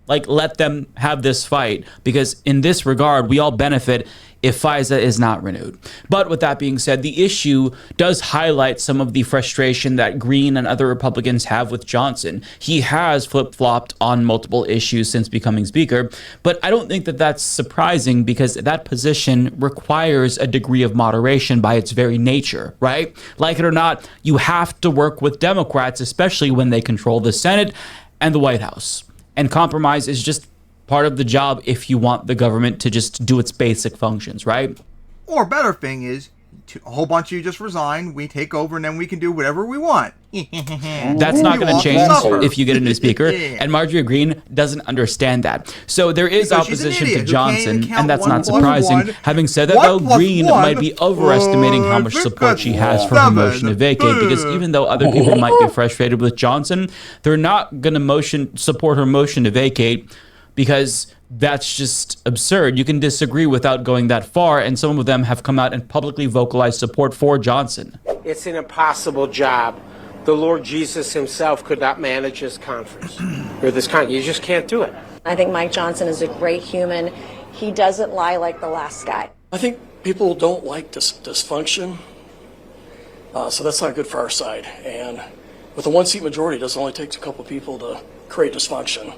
Speaker 18: Like, let them have this fight, because in this regard, we all benefit if FISA is not renewed. But with that being said, the issue does highlight some of the frustration that Greene and other Republicans have with Johnson. He has flip-flopped on multiple issues since becoming Speaker, but I don't think that that's surprising because that position requires a degree of moderation by its very nature, right? Like it or not, you have to work with Democrats, especially when they control the Senate and the White House. And compromise is just part of the job if you want the government to just do its basic functions, right?
Speaker 1: Or better thing is, a whole bunch of you just resign, we take over, and then we can do whatever we want.
Speaker 18: That's not going to change if you get a new speaker. And Marjorie Greene doesn't understand that. So there is opposition to Johnson, and that's not surprising. Having said that, though, Greene might be overestimating how much support she has for her motion to vacate, because even though other people might be frustrated with Johnson, they're not going to support her motion to vacate, because that's just absurd. You can disagree without going that far, and some of them have come out and publicly vocalized support for Johnson.
Speaker 5: It's an impossible job. The Lord Jesus himself could not manage this conference. Or this you just can't do it.
Speaker 6: I think Mike Johnson is a great human. He doesn't lie like the last guy.
Speaker 7: I think people don't like dysfunction, so that's not good for our side. And with a one-seat majority, it doesn't only take a couple people to create dysfunction.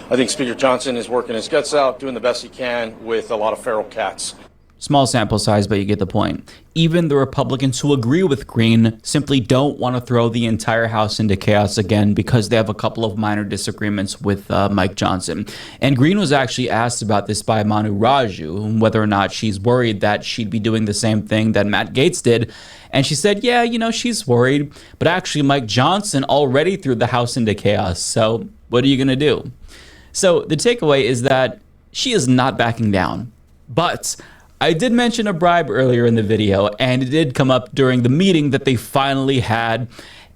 Speaker 24: I think Speaker Johnson is working his guts out, doing the best he can with a lot of feral cats.
Speaker 18: Small sample size, but you get the point. Even the Republicans who agree with Greene simply don't want to throw the entire House into chaos again because they have a couple of minor disagreements with Mike Johnson. And Greene was actually asked about this by Manu Raju, whether or not she's worried that she'd be doing the same thing that Matt Gaetz did. And she said, yeah, she's worried, but actually Mike Johnson already threw the House into chaos. So what are you going to do? So the takeaway is that she is not backing down. But I did mention a bribe earlier in the video, and it did come up during the meeting that they finally had.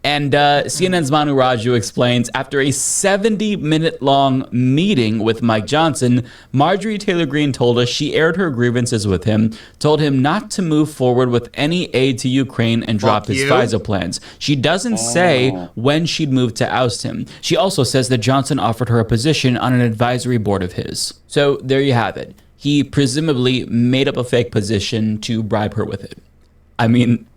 Speaker 18: And CNN's Manu Raju explains, after a 70-minute long meeting with Mike Johnson, Marjorie Taylor Greene told us she aired her grievances with him, told him not to move forward with any aid to Ukraine and drop his FISA plans. She doesn't say when she'd move to oust him. She also says that Johnson offered her a position on an advisory board of his. So there you have it. He presumably made up a fake position to bribe her with it. I mean...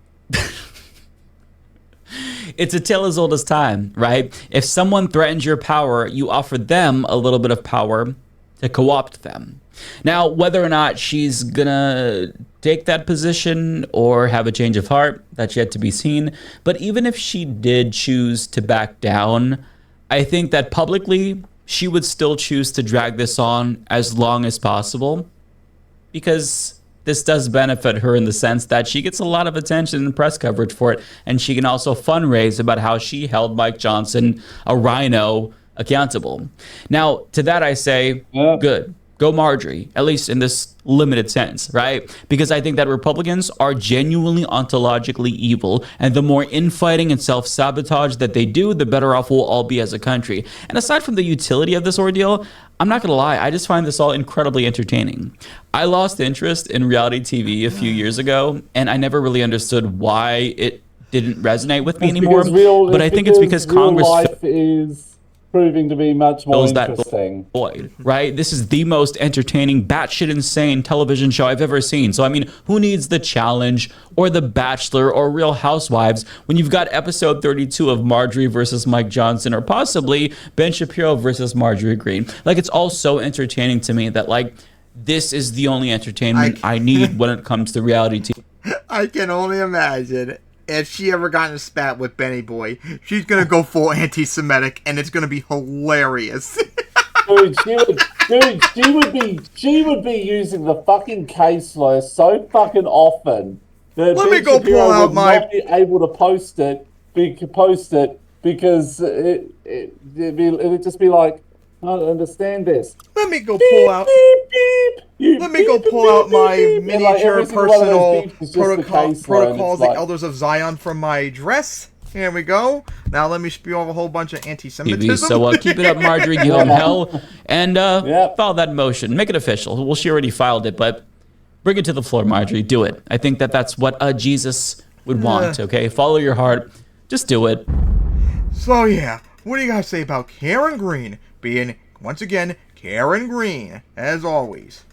Speaker 18: It's a tale as old as time, right? If someone threatens your power, you offer them a little bit of power to co-opt them. Now, whether or not she's gonna take that position or have a change of heart, that's yet to be seen. But even if she did choose to back down, I think that publicly she would still choose to drag this on as long as possible, because this does benefit her in the sense that she gets a lot of attention and press coverage for it, and she can also fundraise about how she held Mike Johnson, a rhino, accountable. Now, to that I say, good. Go Marjorie, at least in this limited sense, right? Because I think that Republicans are genuinely ontologically evil, and the more infighting and self-sabotage that they do, the better off we'll all be as a country. And aside from the utility of this ordeal, I'm not gonna lie, I just find this all incredibly entertaining. I lost interest in reality TV a few years ago, and I never really understood why it didn't resonate with me anymore. But I think it's because Congress
Speaker 2: life is proving to be much more interesting.
Speaker 18: Void, right? This is the most entertaining, batshit insane television show I've ever seen. So, I mean, who needs The Challenge or The Bachelor or Real Housewives when you've got episode 32 of Marjorie versus Mike Johnson, or possibly Ben Shapiro versus Marjorie Greene? Like, it's all so entertaining to me that, like, this is the only entertainment I need when it comes to reality TV.
Speaker 1: I can only imagine. If she ever got in a spat with Benny Boy, she's gonna go full anti-Semitic, and it's gonna be hilarious.
Speaker 2: Dude, she would be using the fucking K slur so fucking often that
Speaker 1: Let me go pull out my.
Speaker 2: Not be able to post it because it'd just be like, I don't understand this.
Speaker 1: Let me go pull out. Let me go pull out my miniature personal protocols, the Elders of Zion, from my dress. Here we go. Now let me spew off a whole bunch of anti-Semitism.
Speaker 18: So keep it up, Marjorie. Give them hell, and file that motion. Make it official. Well, she already filed it, but bring it to the floor, Marjorie. Do it. I think that's what Jesus would want. Okay, follow your heart. Just do it.
Speaker 1: So yeah, what do you guys say about Karen Greene being, once again, Karen Greene, as always?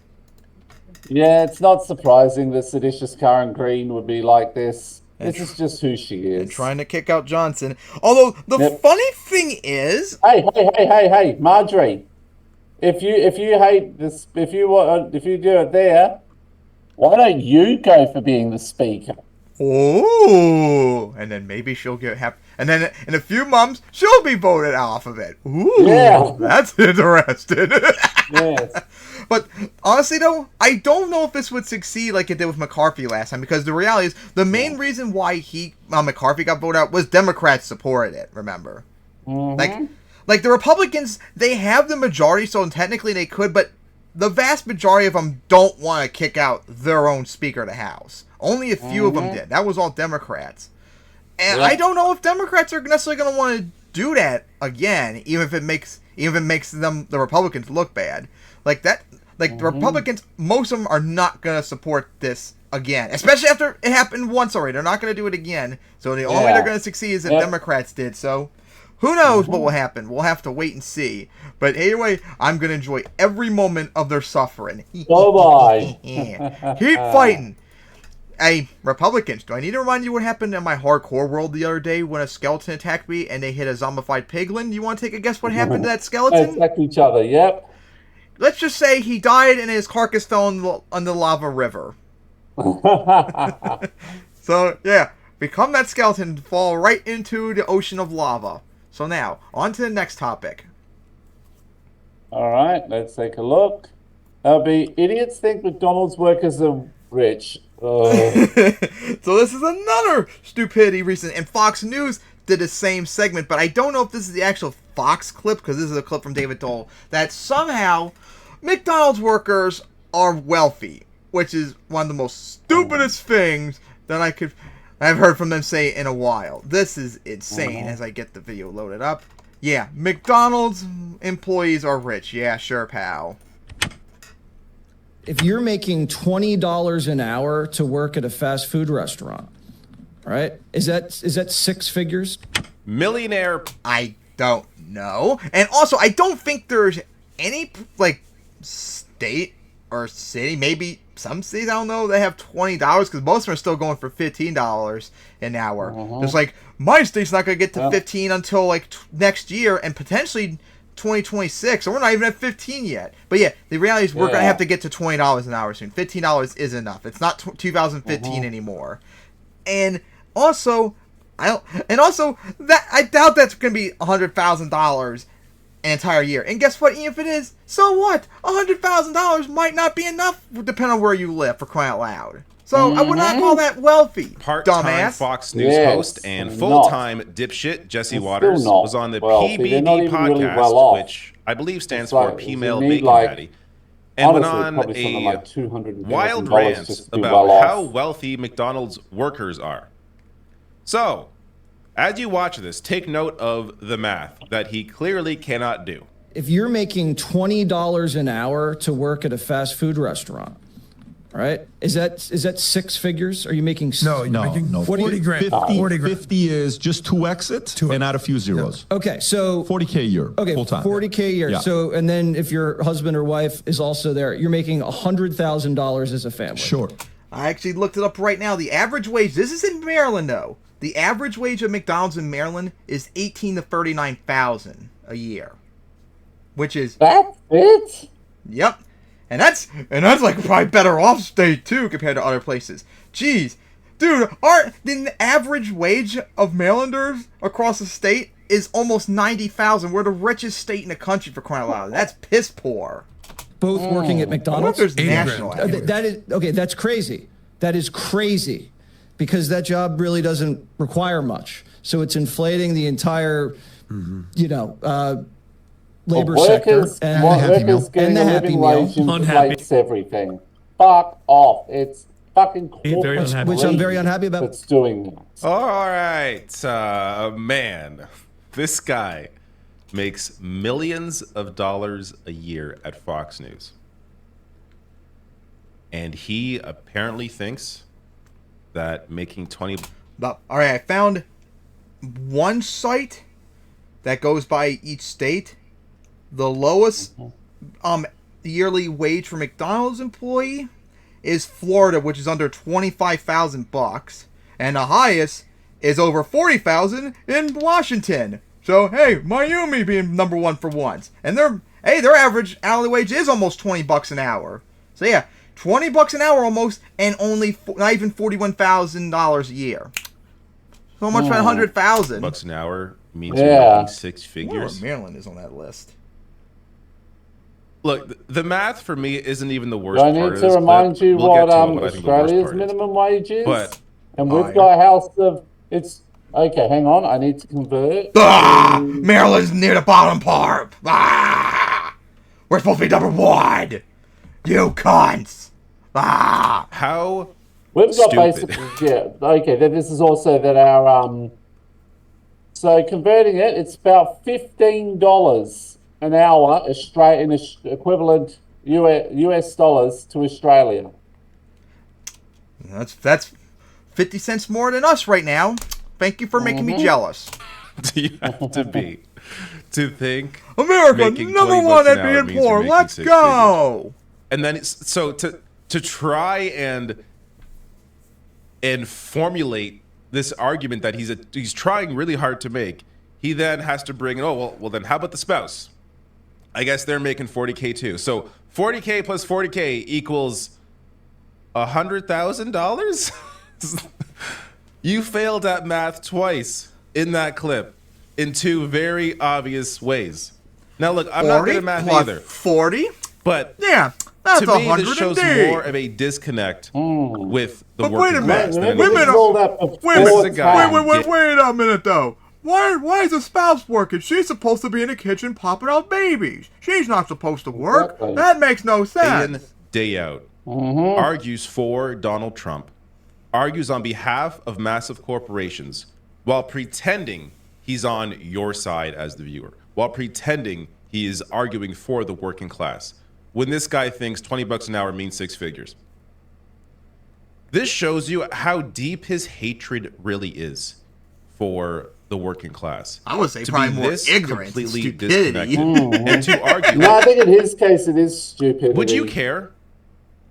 Speaker 2: Yeah, it's not surprising that seditious Karen Greene would be like this. This is just who she is.
Speaker 1: And trying to kick out Johnson. Although, the funny thing is...
Speaker 2: Hey, Marjorie. If you hate this, if you do it there, why don't you go for being the speaker?
Speaker 1: Oh, and then maybe she'll get happy. And then in a few months, she'll be voted off of it. Ooh,
Speaker 2: yeah.
Speaker 1: That's interesting.
Speaker 2: Yes.
Speaker 1: But honestly, though, I don't know if this would succeed like it did with McCarthy last time, because the reality is the main reason why McCarthy got voted out was Democrats supported it. Remember, like the Republicans, they have the majority, so technically they could, but the vast majority of them don't want to kick out their own Speaker of the House. Only a few of them did. That was all Democrats. And I don't know if Democrats are necessarily going to want to do that again, even if it makes them, the Republicans, look bad. Like that, the Republicans, most of them are not going to support this again, especially after it happened once already. They're not going to do it again. So the only way they're going to succeed is if Democrats did. So who knows what will happen? We'll have to wait and see. But anyway, I'm going to enjoy every moment of their suffering.
Speaker 2: Bye-bye.
Speaker 1: Keep fighting. Hey, Republicans, do I need to remind you what happened in my hardcore world the other day when a skeleton attacked me and they hit a zombified piglin? You want to take a guess what happened to that skeleton?
Speaker 2: They attacked each other, yep.
Speaker 1: Let's just say he died and his carcass fell in the lava river. So, yeah, become that skeleton, fall right into the ocean of lava. So now, on to the next topic.
Speaker 2: All right, let's take a look. That'll be idiots think McDonald's workers are rich.
Speaker 1: So this is another stupidity recent, and Fox News did the same segment, but I don't know if this is the actual Fox clip, because this is a clip from David Dole, that somehow McDonald's workers are wealthy. which is one of the most stupidest things that I've heard from them say in a while. This is insane as I get the video loaded up. Yeah, McDonald's employees are rich. Yeah, sure, pal.
Speaker 4: If you're making $20 an hour to work at a fast food restaurant, all right, is that six figures?
Speaker 10: Millionaire.
Speaker 1: I don't know. And also, I don't think there's any, like, state or city, maybe some cities, I don't know, they have $20, because most of them are still going for $15 an hour. It's like, my state's not going to get to 15 until, like, next year, and potentially 2026, so we're not even at 15 yet. But yeah, the reality is we're going to have to get to $20 an hour soon. $15 is enough. It's not 2015 anymore. And also, I doubt that's going to be $100,000 an entire year. And guess what? Even if it is, so what? $100,000 might not be enough, depending on where you live, for crying out loud. So I would not call that wealthy.
Speaker 10: Part-time
Speaker 1: dumbass.
Speaker 10: Fox News host and full-time dipshit Jesse Waters was on the PBD podcast, which I believe stands for P-Mail Bacon Daddy, and went on a wild rant about how wealthy McDonald's workers are. So, as you watch this, take note of the math that he clearly cannot do.
Speaker 4: If you're making $20 an hour to work at a fast food restaurant, all right, is that six figures? Are you making
Speaker 8: no 40 grand? 50 is just to exit and add a few zeros.
Speaker 4: Okay, so
Speaker 8: 40K a year.
Speaker 4: Okay,
Speaker 8: full time.
Speaker 4: 40K a year.
Speaker 8: Yeah.
Speaker 4: So, and then if your husband or wife is also there, you're making $100,000 as a family.
Speaker 8: Sure.
Speaker 1: I actually looked it up right now. The average wage, this is in Maryland though. The average wage of McDonald's in Maryland is $18,000 to $39,000 a year, which is
Speaker 2: that's it.
Speaker 1: Yep, and that's like probably better off state too compared to other places. Jeez, dude, the average wage of Marylanders across the state is almost $90,000. We're the richest state in the country, for crying out loud. That's piss poor.
Speaker 4: Both working at McDonald's.
Speaker 1: I wonder if there's national.
Speaker 4: That is okay. That's crazy. That is crazy. Because that job really doesn't require much. So it's inflating the entire, labor sector.
Speaker 2: And workers getting a living wage inflates everything. Fuck off. It's fucking corporate.
Speaker 4: Which I'm very unhappy about.
Speaker 2: That's doing that.
Speaker 10: All right, man. This guy makes millions of dollars a year at Fox News. And he apparently thinks that making 20...
Speaker 1: All right, I found one site that goes by each state. The lowest yearly wage for McDonald's employee is Florida, which is under $25,000, and the highest is over $40,000 in Washington. So hey, Miami being number one for once, and their average hourly wage is almost $20 an hour. So yeah. $20 an hour almost, and only not even $41,000 a year. So much for $100,000.
Speaker 10: Bucks an hour means you're making six figures.
Speaker 1: Maryland is on that list.
Speaker 10: Look, the math for me isn't even the worst
Speaker 2: part
Speaker 10: of
Speaker 2: I
Speaker 10: this.
Speaker 2: need to remind you what
Speaker 10: I think
Speaker 2: Australia's minimum wage is.
Speaker 10: But,
Speaker 2: and we've got a house of okay. Hang on, I need to convert.
Speaker 1: Maryland's near the bottom part. We're supposed to be number one. You cunts.
Speaker 10: How
Speaker 2: we've got
Speaker 10: stupid.
Speaker 2: basically okay. Then this is also that our so converting it, it's about $15 an hour in equivalent US dollars to Australia.
Speaker 1: That's 50 cents more than us right now. Thank you for making me jealous.
Speaker 10: Do you have to be to think
Speaker 1: America number one at being poor? Let's go.
Speaker 10: Figures. And then so to try and formulate this argument that he's trying really hard to make, he then has to bring in, well then how about the spouse? I guess they're making $40K too. So 40K plus 40K equals $100,000? You failed at math twice in that clip in two very obvious ways. Now look, I'm not good at math either.
Speaker 1: 40?
Speaker 10: But
Speaker 1: yeah. That's
Speaker 10: to me, this shows more of a disconnect with the working class.
Speaker 1: Wait a minute, though. Why is the spouse working? She's supposed to be in the kitchen popping out babies. She's not supposed to work. That makes no sense.
Speaker 10: Day in, day out.
Speaker 9: argues for Donald Trump, argues on behalf of massive corporations while pretending he's on your side as the viewer, while pretending he is arguing for the working class, when this guy thinks $20 an hour means 6 figures. This shows you how deep his hatred really is for the working class.
Speaker 1: I would say
Speaker 9: to
Speaker 1: probably
Speaker 9: be
Speaker 1: more
Speaker 9: this
Speaker 1: ignorance and
Speaker 9: completely
Speaker 1: stupidity.
Speaker 9: disconnected and to argue.
Speaker 2: No, I think in his case it is stupidity.
Speaker 9: Would you care?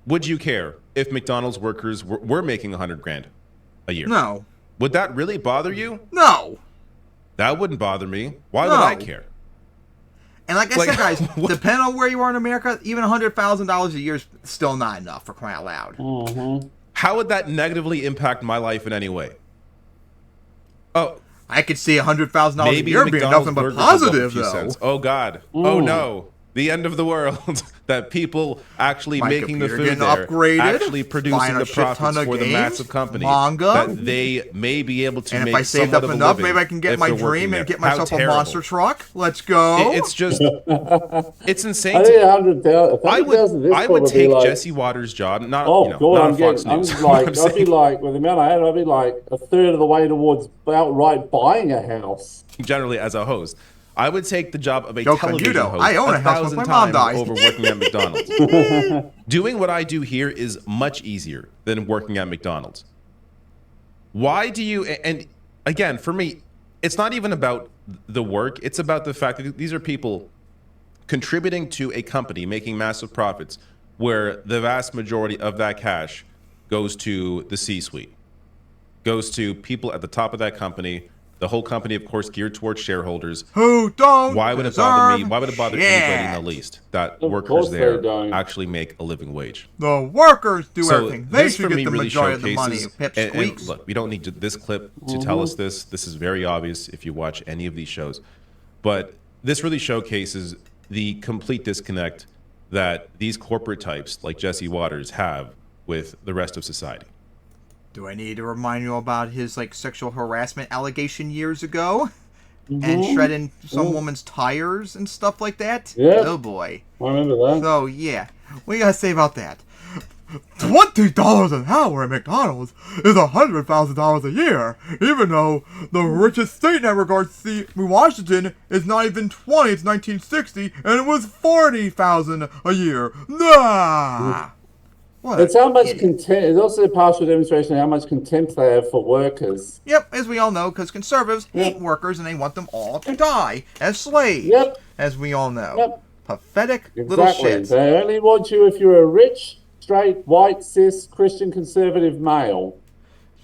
Speaker 9: Would you care if McDonald's workers were making $100,000 a year?
Speaker 1: No.
Speaker 9: Would that really bother you?
Speaker 1: No.
Speaker 9: That wouldn't bother me. Why would I care?
Speaker 1: And like I said, guys, depending on where you are in America, even $100,000 a year is still not enough, for crying out loud.
Speaker 9: How would that negatively impact my life in any way? Oh,
Speaker 1: I could see $100,000 a
Speaker 9: maybe
Speaker 1: year being
Speaker 9: McDonald's
Speaker 1: nothing but
Speaker 9: burgers will go up a
Speaker 1: positive,
Speaker 9: few
Speaker 1: though.
Speaker 9: cents. Oh God! Oh no! The end of the world. That people actually
Speaker 1: My
Speaker 9: making the
Speaker 1: computer
Speaker 9: food
Speaker 1: getting
Speaker 9: there,
Speaker 1: upgraded,
Speaker 9: actually
Speaker 1: buying
Speaker 9: producing
Speaker 1: a
Speaker 9: the
Speaker 1: shit ton
Speaker 9: profits
Speaker 1: of
Speaker 9: for the
Speaker 1: games,
Speaker 9: massive companies
Speaker 1: manga.
Speaker 9: that they may be able to
Speaker 1: And
Speaker 9: make
Speaker 1: if I saved
Speaker 9: somewhat
Speaker 1: up
Speaker 9: of a
Speaker 1: enough,
Speaker 9: living
Speaker 1: maybe I can get
Speaker 9: if
Speaker 1: my
Speaker 9: they're working
Speaker 1: dream
Speaker 9: there.
Speaker 1: and get
Speaker 9: How
Speaker 1: myself a
Speaker 9: terrible.
Speaker 1: monster truck. Let's go.
Speaker 9: It's just, it's insane.
Speaker 2: I think 100,000.
Speaker 9: I would take Jesse Waters' job. Not,
Speaker 2: Oh
Speaker 9: you know,
Speaker 2: God,
Speaker 9: not
Speaker 2: I'm
Speaker 9: on Fox
Speaker 2: getting.
Speaker 9: News.
Speaker 2: I'm like,
Speaker 9: I'm
Speaker 2: I'd be like, with the amount I had, I'd be like a third of the way towards outright buying a house.
Speaker 9: Generally, as a host, I would take the job of a
Speaker 1: Joke on
Speaker 9: television
Speaker 1: you, though.
Speaker 9: host
Speaker 1: I own a house once
Speaker 9: 1,000
Speaker 1: my mom
Speaker 9: times
Speaker 1: dies.
Speaker 9: over working at McDonald's. Doing what I do here is much easier than working at McDonald's. Why do you? And again, for me, it's not even about the work. It's about the fact that these are people contributing to a company making massive profits, where the vast majority of that cash goes to the C-suite, goes to people at the top of that company. The whole company, of course, geared towards shareholders.
Speaker 1: Who don't
Speaker 9: Why would it bother me?
Speaker 1: deserve
Speaker 9: Why would it bother
Speaker 1: shit.
Speaker 9: anybody in the least that
Speaker 2: Of
Speaker 9: workers
Speaker 2: course they
Speaker 9: there
Speaker 2: don't.
Speaker 9: actually make a living wage?
Speaker 1: The workers do
Speaker 9: So
Speaker 1: everything. They
Speaker 9: this
Speaker 1: should
Speaker 9: for
Speaker 1: get
Speaker 9: me
Speaker 1: the
Speaker 9: really
Speaker 1: majority of the
Speaker 9: showcases-
Speaker 1: money. Pip
Speaker 9: and
Speaker 1: squeaks.
Speaker 9: look, we don't need this clip to tell us this. This is very obvious if you watch any of these shows. But this really showcases the complete disconnect that these corporate types like Jesse Waters have with the rest of society.
Speaker 1: Do I need to remind you about his sexual harassment allegation years ago? And shredding some woman's tires and stuff like that?
Speaker 2: Yeah.
Speaker 1: Oh boy.
Speaker 2: I remember that.
Speaker 1: So yeah, what do you gotta say about that? $20 an hour at McDonald's is $100,000 a year, even though the richest state in that regard, Washington, is not even 20, it's 1960, and it was $40,000 a year. Nah! What
Speaker 2: It's how much contempt. It's also a partial demonstration of how much contempt they have for workers.
Speaker 1: Yep, as we all know, because conservatives hate workers and they want them all to die as slaves.
Speaker 2: Yep.
Speaker 1: As we all know.
Speaker 2: Yep.
Speaker 1: Pathetic little
Speaker 2: Exactly.
Speaker 1: shits.
Speaker 2: They only want you if you're a rich, straight, white, cis, Christian, conservative male.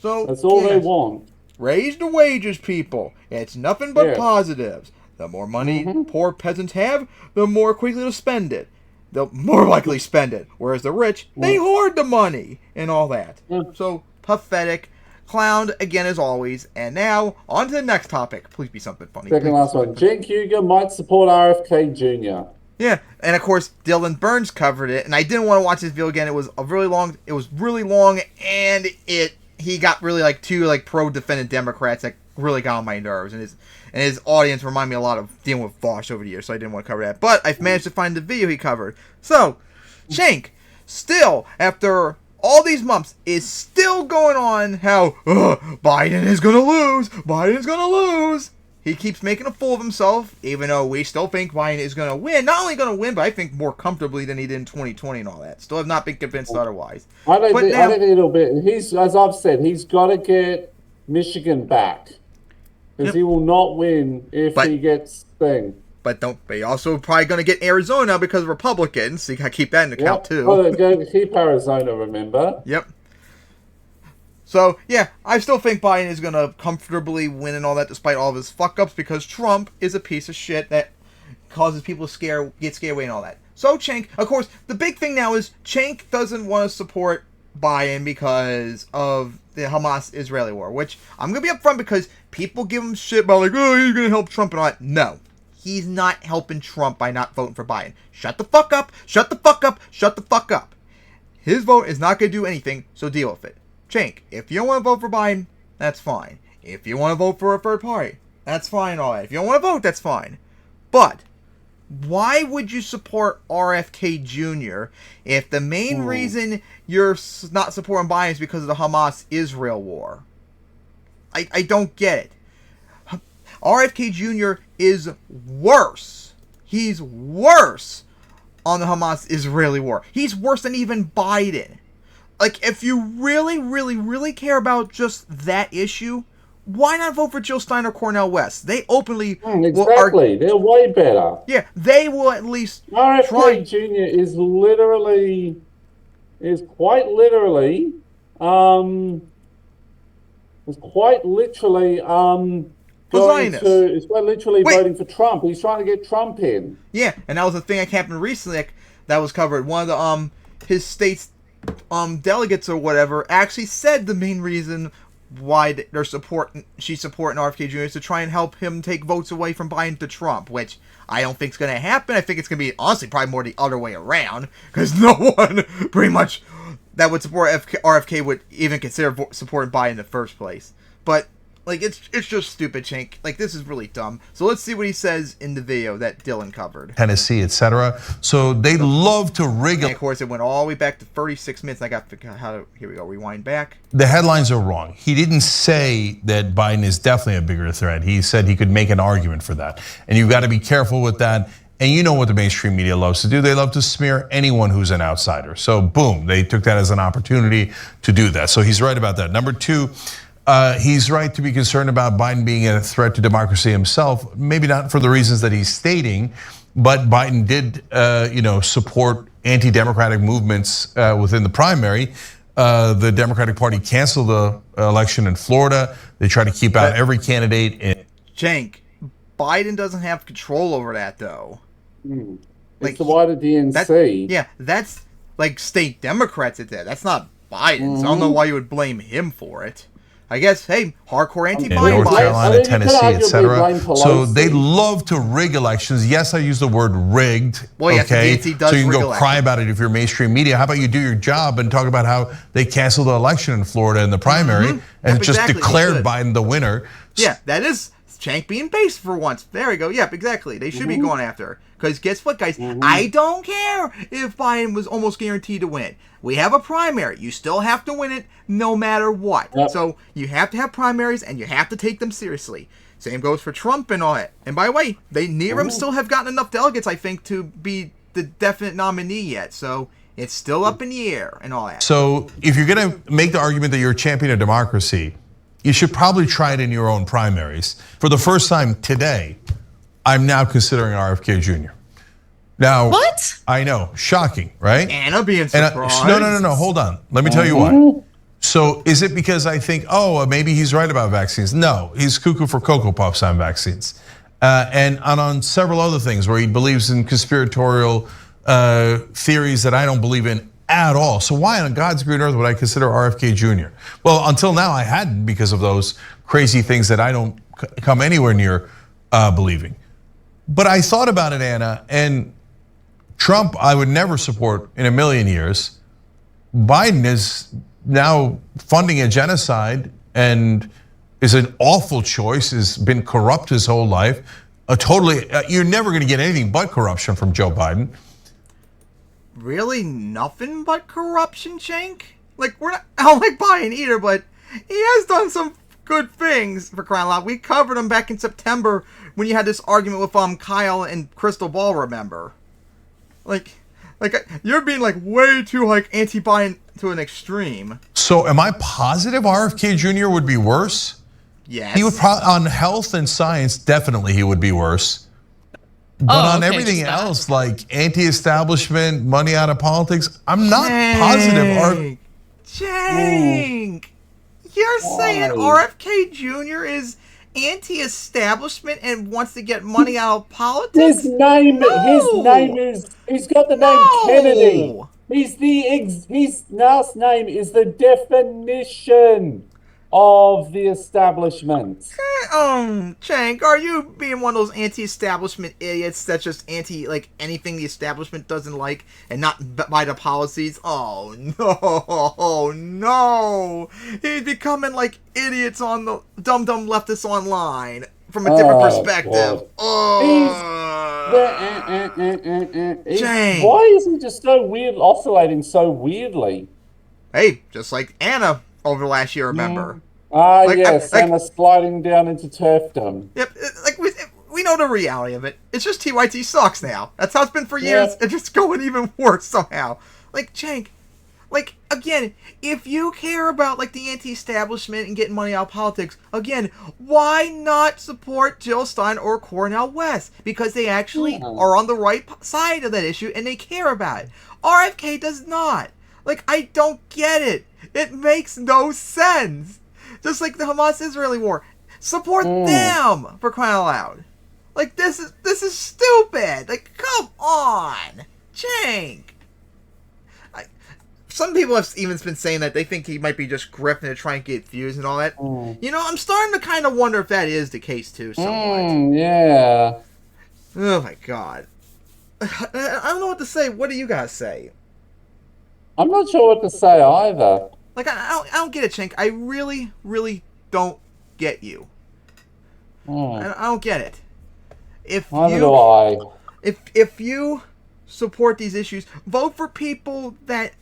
Speaker 1: So
Speaker 2: That's all they
Speaker 1: yes,
Speaker 2: want.
Speaker 1: raise the wages, people. It's nothing but
Speaker 2: Yeah.
Speaker 1: positives. The more money poor peasants have, the more quickly they'll spend it. They'll more likely spend it. Whereas the rich, they hoard the money and all that. So pathetic. Clowned again as always. And now, on to the next topic. Please be something funny.
Speaker 2: Second
Speaker 1: Please.
Speaker 2: last one. Cenk Uygur might support RFK Jr.
Speaker 1: Yeah, and of course Dylan Burns covered it, and I didn't want to watch this video again. It was really long, and he got really two pro defendant Democrats that really got on my nerves, and his audience reminded me a lot of dealing with Vosh over the years, so I didn't want to cover that. But I've managed to find the video he covered. So, Cenk, still after all these months, is still going on how Biden is gonna lose. Biden's gonna lose. He keeps making a fool of himself, even though we still think Biden is going to win. Not only going to win, but I think more comfortably than he did in 2020 and all that. Still have not been convinced otherwise.
Speaker 2: I don't think it'll be. As I've said, he's got to get Michigan back. Because he will not win if he gets thing.
Speaker 1: But they also probably going to get Arizona because of Republicans, so you got to keep that in account too.
Speaker 2: Oh, they're going to keep Arizona, remember?
Speaker 1: Yep. So, yeah, I still think Biden is going to comfortably win and all that despite all of his fuck-ups because Trump is a piece of shit that causes people to get scared away and all that. So, Cenk, of course, the big thing now is Cenk doesn't want to support Biden because of the Hamas-Israeli war, which I'm going to be upfront because people give him shit about oh, he's going to help Trump and all that. No. He's not helping Trump by not voting for Biden. Shut the fuck up. Shut the fuck up. Shut the fuck up. His vote is not going to do anything, so deal with it. Cenk, if you don't want to vote for Biden, that's fine. If you want to vote for a third party, that's fine and all that. If you don't want to vote, that's fine. But why would you support RFK Jr. if the main reason you're not supporting Biden is because of the Hamas-Israel war? I don't get it. RFK Jr. is worse. He's worse on the Hamas-Israeli war. He's worse than even Biden. Like, if you really, really, really care about just that issue, why not vote for Jill Stein or Cornel West? They openly
Speaker 2: exactly. They're way better.
Speaker 1: Yeah, they will at least
Speaker 2: RFK Jr. is quite literally voting for Trump. He's trying to get Trump in.
Speaker 1: Yeah, and that was the thing that happened recently that was covered. One of the his state's delegates or whatever actually said the main reason why she's supporting RFK Jr. is to try and help him take votes away from Biden to Trump, which I don't think is going to happen. I think it's going to be, honestly, probably more the other way around, because no one pretty much that would support RFK would even consider supporting Biden in the first place. But like, it's just stupid, Chink. Like, this is really dumb. So let's see what he says in the video that Dylan covered.
Speaker 11: Tennessee, etc. So they love to rig.
Speaker 1: And of course, it went all the way back to 36 minutes. I got to figure out how to. Here we go. Rewind back.
Speaker 11: The headlines are wrong. He didn't say that Biden is definitely a bigger threat. He said he could make an argument for that, and you've got to be careful with that. And you know what the mainstream media loves to do. They love to smear anyone who's an outsider. So boom, they took that as an opportunity to do that. So he's right about that. Number two. He's right to be concerned about Biden being a threat to democracy himself. Maybe not for the reasons that he's stating, but Biden did, support anti-democratic movements within the primary. The Democratic Party canceled the election in Florida. They try to keep out every candidate.
Speaker 1: Cenk, Biden doesn't have control over that, though.
Speaker 2: It's the wider DNC.
Speaker 1: That's like state Democrats at that. That's not Biden. So I don't know why you would blame him for it. I guess, hey, hardcore anti-Biden.
Speaker 11: North Carolina, Tennessee, etc. So they love to rig elections. Yes, I use the word rigged.
Speaker 1: Well, yes,
Speaker 11: okay,
Speaker 1: the DNC does
Speaker 11: so you can
Speaker 1: rig
Speaker 11: go cry about it if you're mainstream media. How about you do your job and talk about how they canceled the election in Florida in the primary and just declared Biden the winner?
Speaker 1: Yeah, that is Cenk being based for once. There we go. Yep, exactly. They should be going after her. Because guess what, guys? I don't care if Biden was almost guaranteed to win. We have a primary. You still have to win it no matter what. Yep. So you have to have primaries and you have to take them seriously. Same goes for Trump and all that. And by the way, neither of them still have gotten enough delegates, I think, to be the definite nominee yet. So it's still up in the air and all that.
Speaker 11: So if you're going to make the argument that you're a champion of democracy, you should probably try it in your own primaries. For the first time today, I'm now considering RFK Jr. Now, what? I know, shocking, right?
Speaker 1: Anna being surprised.
Speaker 11: No, hold on. Let me tell you why. So is it because I think, maybe he's right about vaccines? No, he's cuckoo for Cocoa Puffs on vaccines. And on several other things where he believes in conspiratorial theories that I don't believe in at all. So why on God's green earth would I consider RFK Jr.? Well, until now I hadn't, because of those crazy things that I don't come anywhere near believing. But I thought about it, Anna, and Trump I would never support in a million years. Biden is now funding a genocide and is an awful choice, has been corrupt his whole life. You're never going to get anything but corruption from Joe Biden.
Speaker 1: Really, nothing but corruption, Cenk? Like, I don't like Biden either, but he has done some good things, for crying out loud. We covered him back in September when you had this argument with Kyle and Crystal Ball, remember? Like you're being way too anti-Biden to an extreme.
Speaker 11: So am I positive RFK Jr. would be worse?
Speaker 1: Yes.
Speaker 11: He would probably, on health and science, definitely he would be worse. But on everything else, like anti-establishment, money out of politics, I'm not positive.
Speaker 1: Cenk, you're saying RFK Jr. is anti-establishment and wants to get money out of politics?
Speaker 2: He's got the name Kennedy. His last name is the definition of the establishment.
Speaker 1: Cenk, are you being one of those anti-establishment idiots that's just anything the establishment doesn't like and not by the policies? Oh no, he's becoming idiots on the dumb leftists online from a different
Speaker 2: Oh,
Speaker 1: perspective. Jane.
Speaker 2: Why is he just so weird, oscillating so weirdly?
Speaker 1: Hey, just like Anna over the last year, remember?
Speaker 2: Yes, Anna sliding down into turfdom.
Speaker 1: Yep, like we know the reality of it. It's just TYT sucks now. That's how it's been for years.
Speaker 2: Yep.
Speaker 1: It's just going even worse somehow. Like, Cenk, like, again, if you care about, like, the anti-establishment and getting money out of politics, again, why not support Jill Stein or Cornel West? Because they actually are on the right side of that issue and they care about it. RFK does not. Like, I don't get it. It makes no sense. Just like the Hamas-Israeli war. Support them, for crying out loud. Like, this is stupid. Like, come on. Cenk. Some people have even been saying that they think he might be just grifting to try and get views and all that. You know, I'm starting to kind of wonder if that is the case too, somewhat.
Speaker 2: Yeah.
Speaker 1: Oh my god. I don't know what to say. What do you guys say?
Speaker 2: I'm not sure what to say either.
Speaker 1: Like, I don't get it, Cenk. I really, really don't get you. I don't get it. If you support these issues, vote for people that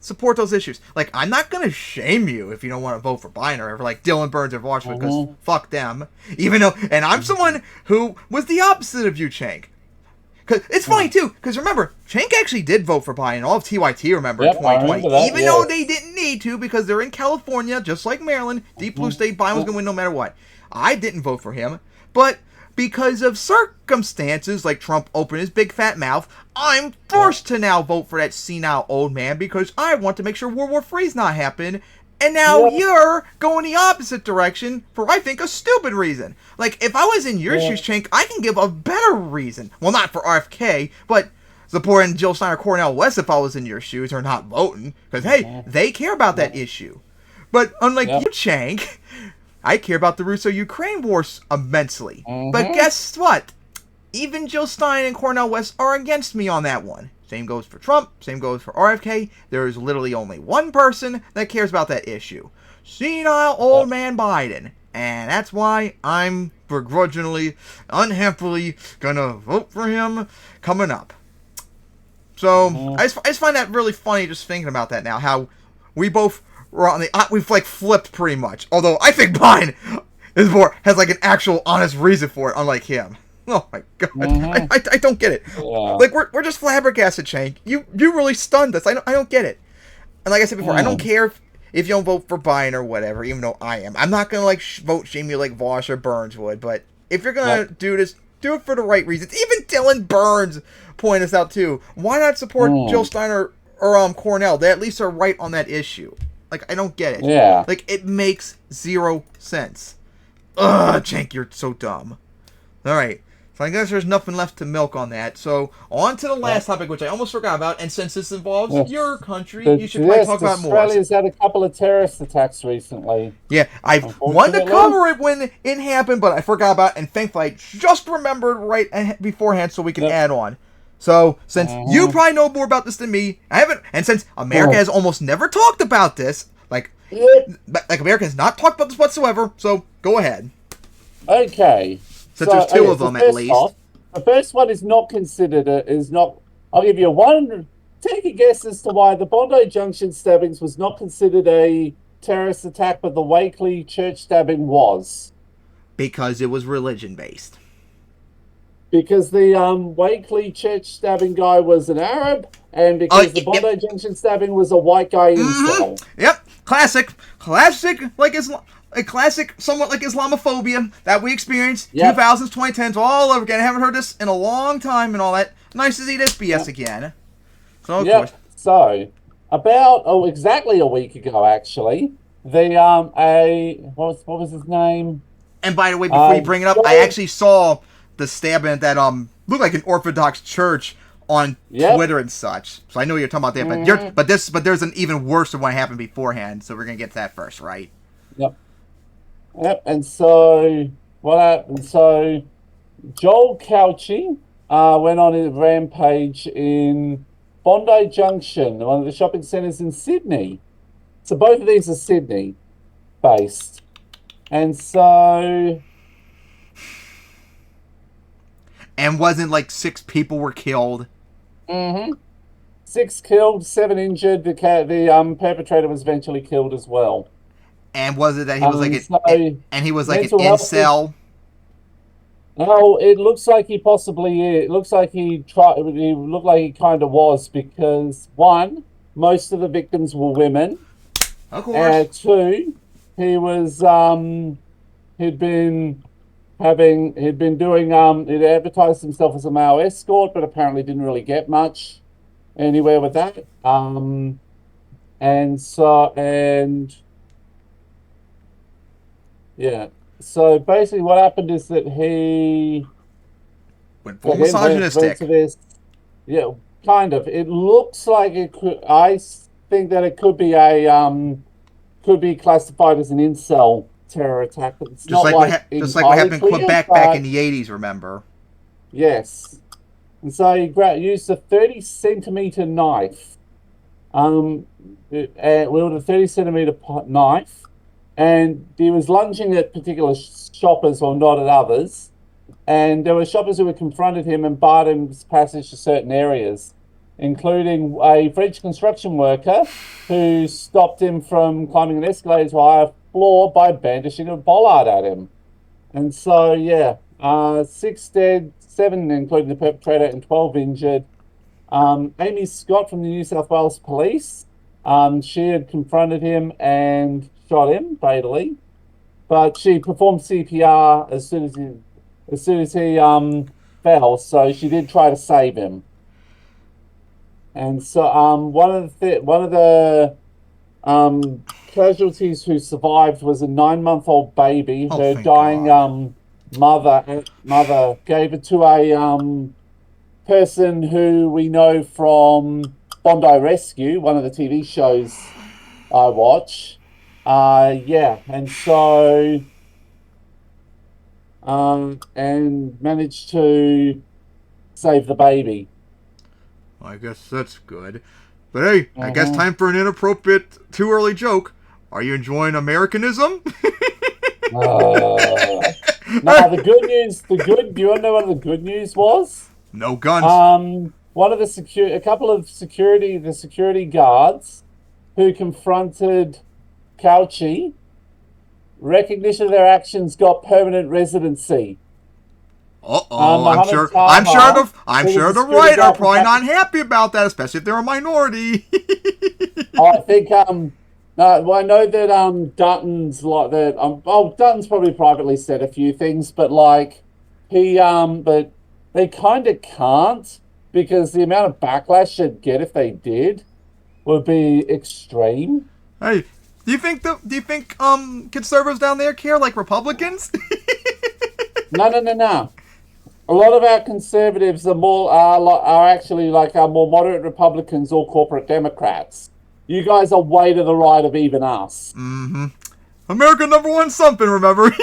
Speaker 1: support those issues. Like, I'm not gonna shame you if you don't want to vote for Biden or like Dylan Burns or Washington, because fuck them. Even though, and I'm someone who was the opposite of you, Cenk. Cause it's funny too, because remember, Cenk actually did vote for Biden. All of TYT remember in 2020, even though they didn't need to, because they're in California, just like Maryland, deep blue state. Biden was gonna win no matter what. I didn't vote for him, but because of circumstances like Trump opened his big fat mouth, I'm forced to now vote for that senile old man because I want to make sure World War III's not happening. And now you're going the opposite direction for, I think, a stupid reason. Like, if I was in your shoes, Cenk, I can give a better reason. Well, not for RFK, but supporting Jill Stein or Cornel West if I was in your shoes, or not voting. Because, hey, they care about that issue. But unlike you, Cenk, I care about the Russo-Ukraine war immensely. But guess what? Even Jill Stein and Cornel West are against me on that one. Same goes for Trump. Same goes for RFK. There is literally only one person that cares about that issue. Senile old man Biden. And that's why I'm begrudgingly, unhappily gonna vote for him coming up. So, I just find that really funny just thinking about that now. How we both were on the... we've like flipped pretty much. Although I think Biden has like an actual honest reason for it, unlike him. Oh my god, I don't get it. Like, we're just flabbergasted, Cenk. You really stunned us. I don't get it. And like I said before, I don't care if you don't vote for Biden or whatever, even though I am. I'm not gonna like vote shame you like Vosh or Burns would, but if you're gonna do this, do it for the right reasons. Even Dylan Burns pointed us out too. Why not support Jill Steiner or Cornell? They at least are right on that issue. Like, I don't get it.
Speaker 2: Yeah.
Speaker 1: Like, it makes zero sense. Ugh, Cenk, you're so dumb. All right. So I guess there's nothing left to milk on that. So on to the last topic, which I almost forgot about. And since this involves your country, you should probably talk about more.
Speaker 2: Australia's had a couple of terrorist attacks recently.
Speaker 1: Yeah, I wanted to cover it when it happened, but I forgot about it. And thankfully, I just remembered right beforehand so we can add on. So since you probably know more about this than me, I haven't. And since America has almost never talked about this, like America has not talked about this whatsoever. So go ahead.
Speaker 2: Okay.
Speaker 1: Since there's two of them, at least.
Speaker 2: The first one is not considered, I'll give you one. Take a guess as to why the Bondi Junction stabbings was not considered a terrorist attack, but the Wakely church stabbing was.
Speaker 1: Because it was religion-based.
Speaker 2: Because the Wakely church stabbing guy was an Arab, and because the Bondi Junction stabbing was a white guy incel.
Speaker 1: Yep, classic, like Islam. A classic, somewhat like Islamophobia that we experienced 2000s, 2010s, all over again. I haven't heard this in a long time and all that. Nice to see this BS again. So, of course.
Speaker 2: So, about exactly a week ago, actually, what was his name?
Speaker 1: And by the way, before you bring it up, I actually saw the stabbing at that looked like an Orthodox church on Twitter and such. So I know you're talking about that, but there's an even worse one happened beforehand. So we're gonna get to that first, right?
Speaker 2: Yep, and so what happened? So Joel Cauchi went on a rampage in Bondi Junction, one of the shopping centres in Sydney. So both of these are Sydney based. And so
Speaker 1: And wasn't like 6 people were killed?
Speaker 2: Mm-hmm. 6 killed, 7 injured. The perpetrator was eventually killed as well.
Speaker 1: And was it that he was like and he was like an incel?
Speaker 2: Oh, it looks like he possibly is. It looks like he tried. He looked like he kind of was, because 1, most of the victims were women.
Speaker 1: Of course.
Speaker 2: And 2, he was he'd been doing he'd advertised himself as a male escort, but apparently didn't really get much anywhere with that. So basically what happened is that he
Speaker 1: went full misogynistic.
Speaker 2: Yeah, kind of. It looks like it could. I think that it could be could be classified as an incel terror attack, but it's
Speaker 1: just
Speaker 2: not
Speaker 1: what happened in Quebec back in the 80s. Remember?
Speaker 2: Yes. And so he used a 30-centimeter knife. Wielded a 30-centimeter knife, and he was lunging at particular shoppers, or not at others. And there were shoppers who had confronted him and barred his passage to certain areas, including a French construction worker who stopped him from climbing an escalator to a higher floor by brandishing a bollard at him. And so, 6 dead, 7 including the perpetrator, and 12 injured. Amy Scott from the New South Wales Police, she had confronted him and shot him fatally, but she performed CPR as soon as he fell, so she did try to save him. And so one of the casualties who survived was a 9-month-old baby. Her dying mother gave it to a person who we know from Bondi Rescue, one of the TV shows I watch. And so and managed to save the baby.
Speaker 1: I guess that's good. But hey, I guess time for an inappropriate, too early joke. Are you enjoying Americanism?
Speaker 2: Now the good news. Do you want to know what the good news was?
Speaker 1: No guns.
Speaker 2: One of the security guards who confronted Cauchy, recognition of their actions got permanent residency.
Speaker 1: I'm sure the right are probably not happy about that, especially if they're a minority.
Speaker 2: I think I know that Dutton's like that. Dutton's probably privately said a few things, but but they kind of can't, because the amount of backlash they'd get if they did would be extreme.
Speaker 1: Hey, do you think conservatives down there care like Republicans?
Speaker 2: No. A lot of our conservatives are actually like our more moderate Republicans or corporate Democrats. You guys are way to the right of even us.
Speaker 1: Mm-hmm. America #1 something, remember?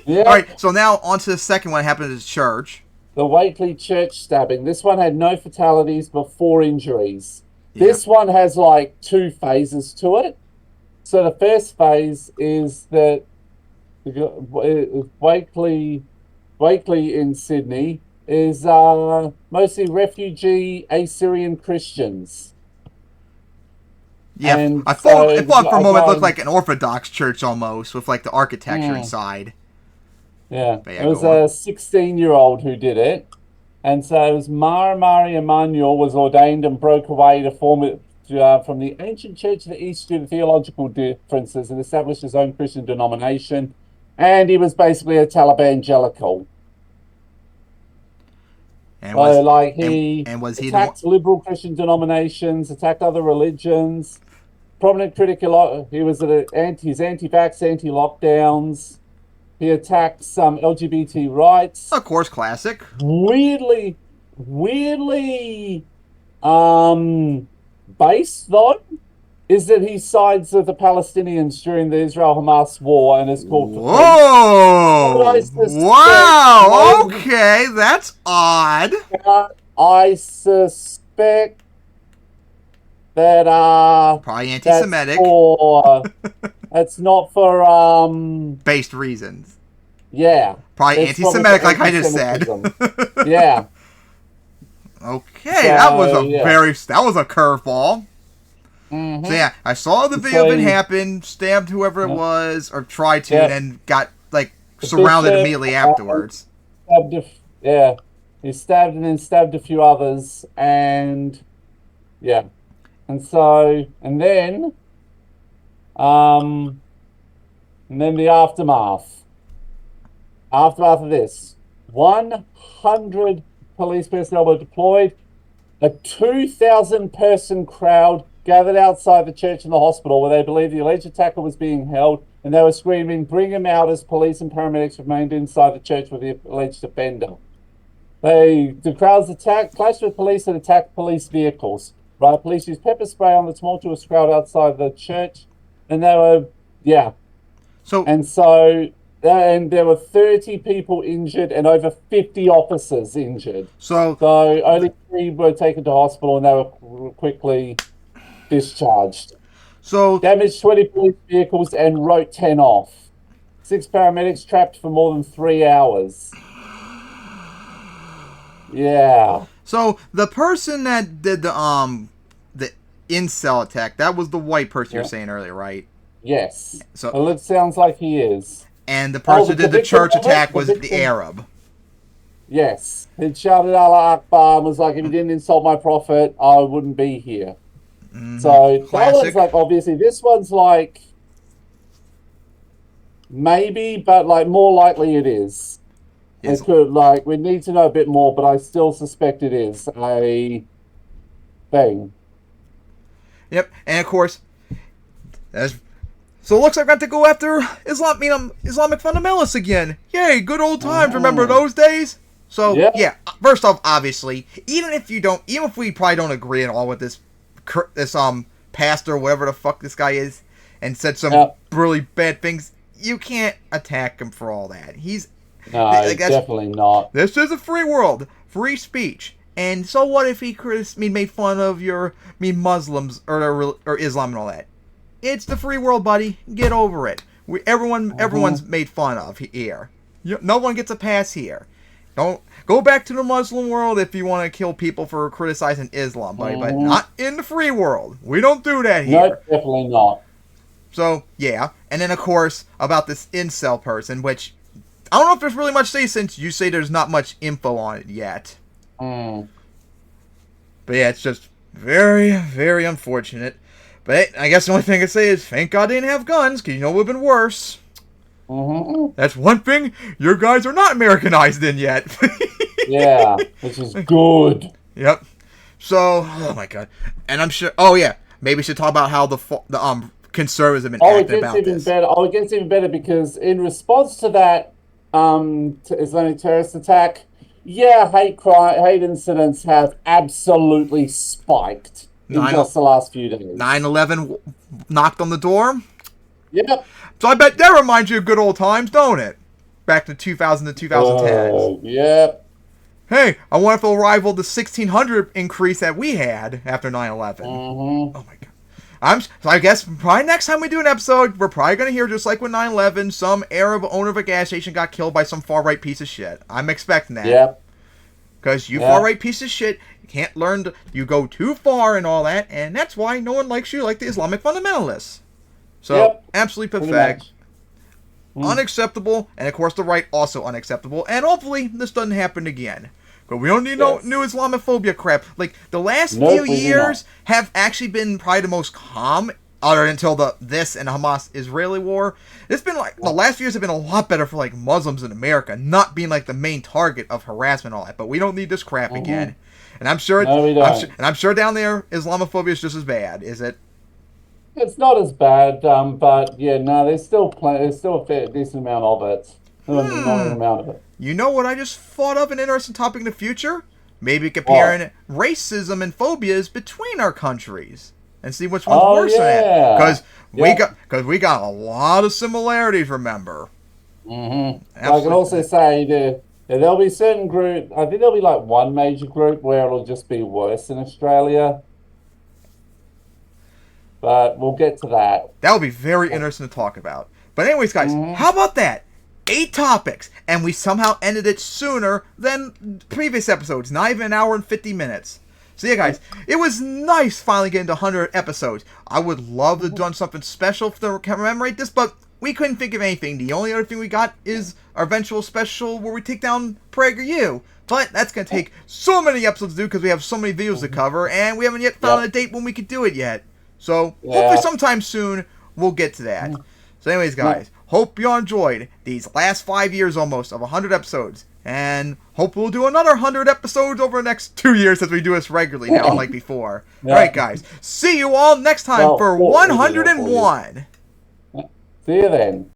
Speaker 2: Yeah.
Speaker 1: All right, so now on to the second one. Happened at the church.
Speaker 2: The Waitley church stabbing. This one had no fatalities but 4 injuries. Yeah. This one has like 2 phases to it. So the first phase is that Waitley in Sydney is mostly refugee Assyrian Christians.
Speaker 1: Yeah,
Speaker 2: and
Speaker 1: I thought for a moment it looked like an Orthodox church almost, with like the architecture inside.
Speaker 2: Yeah, it was a 16-year-old who did it. And so it was Mari Emanuel was ordained and broke away to form it from the ancient Church of the East due to theological differences and established his own Christian denomination. And he was basically a Talibangelical.
Speaker 1: And he
Speaker 2: attacked liberal Christian denominations, attacked other religions. Prominent critic, he was he's anti-vax, anti-lockdowns. He attacked some LGBT rights.
Speaker 1: Of course, classic.
Speaker 2: Weirdly, based though, is that he sides with the Palestinians during the Israel-Hamas war and is called for
Speaker 1: peace. Wow! Okay, that's odd.
Speaker 2: I suspect that
Speaker 1: probably anti-Semitic.
Speaker 2: That's not for
Speaker 1: based reasons.
Speaker 2: Yeah.
Speaker 1: Probably
Speaker 2: It's
Speaker 1: anti-Semitic, like I just said.
Speaker 2: anti-Semitism. Yeah.
Speaker 1: Okay, that was a
Speaker 2: yeah.
Speaker 1: that was a curveball.
Speaker 2: Mhm.
Speaker 1: So yeah, I saw the video of it happen, stabbed whoever it was, or tried to, and then got like surrounded
Speaker 2: bishop,
Speaker 1: immediately afterwards.
Speaker 2: He stabbed and then stabbed a few others, and yeah, and then the aftermath. Aftermath of this, 100 police personnel were deployed. A 2,000-person crowd gathered outside the church and the hospital where they believed the alleged attacker was being held, and they were screaming, "Bring him out," as police and paramedics remained inside the church with the alleged offender. The crowds clashed with police and attacked police vehicles. Right, police used pepper spray on the tumultuous crowd outside the church, and there were there were 30 people injured and over 50 officers injured.
Speaker 1: So
Speaker 2: only 3 were taken to hospital and they were quickly discharged.
Speaker 1: So
Speaker 2: damaged 20 police vehicles and wrote 10 off. 6 paramedics trapped for more than 3 hours. Yeah.
Speaker 1: So the person that did the incel attack, that was the white person you were saying earlier, right?
Speaker 2: Yes.
Speaker 1: So
Speaker 2: well, it sounds like he is.
Speaker 1: And the person who did the church attack was the Arab.
Speaker 2: Yes. He shouted Allah Akbar and was like, if you didn't insult my prophet, I wouldn't be here. So that one's like, obviously, this one's like, maybe, but like more likely it is. It could, like, we need to know a bit more, but I still suspect it is a thing.
Speaker 1: Yep, and of course, so it looks like we're going to have to go after Islamic fundamentalists again. Yay, good old times. Remember those days? So, yeah, first off, obviously, even if we probably don't agree at all with this pastor, whatever the fuck this guy is, and said some really bad things, you can't attack him for all that.
Speaker 2: Definitely not.
Speaker 1: This is a free world, free speech. And so what if he made fun of Muslims or Islam and all that? It's the free world, buddy. Get over it. Everyone's made fun of here. No one gets a pass here. Don't go back to the Muslim world if you want to kill people for criticizing Islam, buddy, but not in the free world. We don't do that here.
Speaker 2: No, definitely not.
Speaker 1: So yeah, and then of course about this incel person, which I don't know if there's really much to say since you say there's not much info on it yet. But yeah, it's just very, very unfortunate. But I guess the only thing I can say is thank God they didn't have guns, because it would have been worse. That's one thing your guys are not Americanized in yet.
Speaker 2: Yeah, which is good.
Speaker 1: Yep. So, oh my God. And I'm sure, oh yeah, maybe we should talk about how the conservatives have been acting about this.
Speaker 2: It gets even better because in response to that Islamic terrorist attack, hate incidents have absolutely spiked in just the last few days.
Speaker 1: 9/11 knocked on the door.
Speaker 2: Yep.
Speaker 1: So I bet that reminds you of good old times, don't it? Back to 2000 to 2010.
Speaker 2: Yep.
Speaker 1: Hey, I wonder if it'll rival the 1600 increase that we had after 9/11. Oh my God. So I guess probably next time we do an episode, we're probably going to hear, just like with 9/11, some Arab owner of a gas station got killed by some far-right piece of shit. I'm expecting that.
Speaker 2: Yep.
Speaker 1: Because you far-right piece of shit, you can't learn you go too far and all that, and that's why no one likes you like the Islamic fundamentalists. So, absolutely pathetic. Unacceptable, and of course the right also unacceptable, and hopefully this doesn't happen again. But we don't need no new Islamophobia crap. Like, the last few years have actually been probably the most calm, other until this and the Hamas-Israeli war. It's been like, the last few years have been a lot better for like Muslims in America, not being like the main target of harassment and all that. But we don't need this crap again. And I'm sure, I'm sure down there, Islamophobia is just as bad, is it?
Speaker 2: It's not as bad, but yeah, no, there's still a fair decent amount of it.
Speaker 1: You know what I just thought of an interesting topic in the future? Maybe comparing racism and phobias between our countries and see which one's worse than that. Because we got a lot of similarities, remember?
Speaker 2: I can also say there'll be certain group. I think there'll be like one major group where it'll just be worse in Australia. But we'll get to that.
Speaker 1: That would be very interesting to talk about. But anyways, guys, how about that? 8 topics, and we somehow ended it sooner than previous episodes, not even an hour and 50 minutes. So yeah, guys, it was nice finally getting to 100 episodes. I would love to have done something special to commemorate this, but we couldn't think of anything. The only other thing we got is our eventual special where we take down PragerU. But that's going to take so many episodes to do because we have so many videos to cover, and we haven't yet found a date when we could do it yet. So hopefully sometime soon we'll get to that. So anyways, guys, hope you all enjoyed these last 5 years almost of 100 episodes. And hope we'll do another 100 episodes over the next 2 years as we do this regularly now, like before. Alright, guys. See you all next time for 101.
Speaker 2: See you then.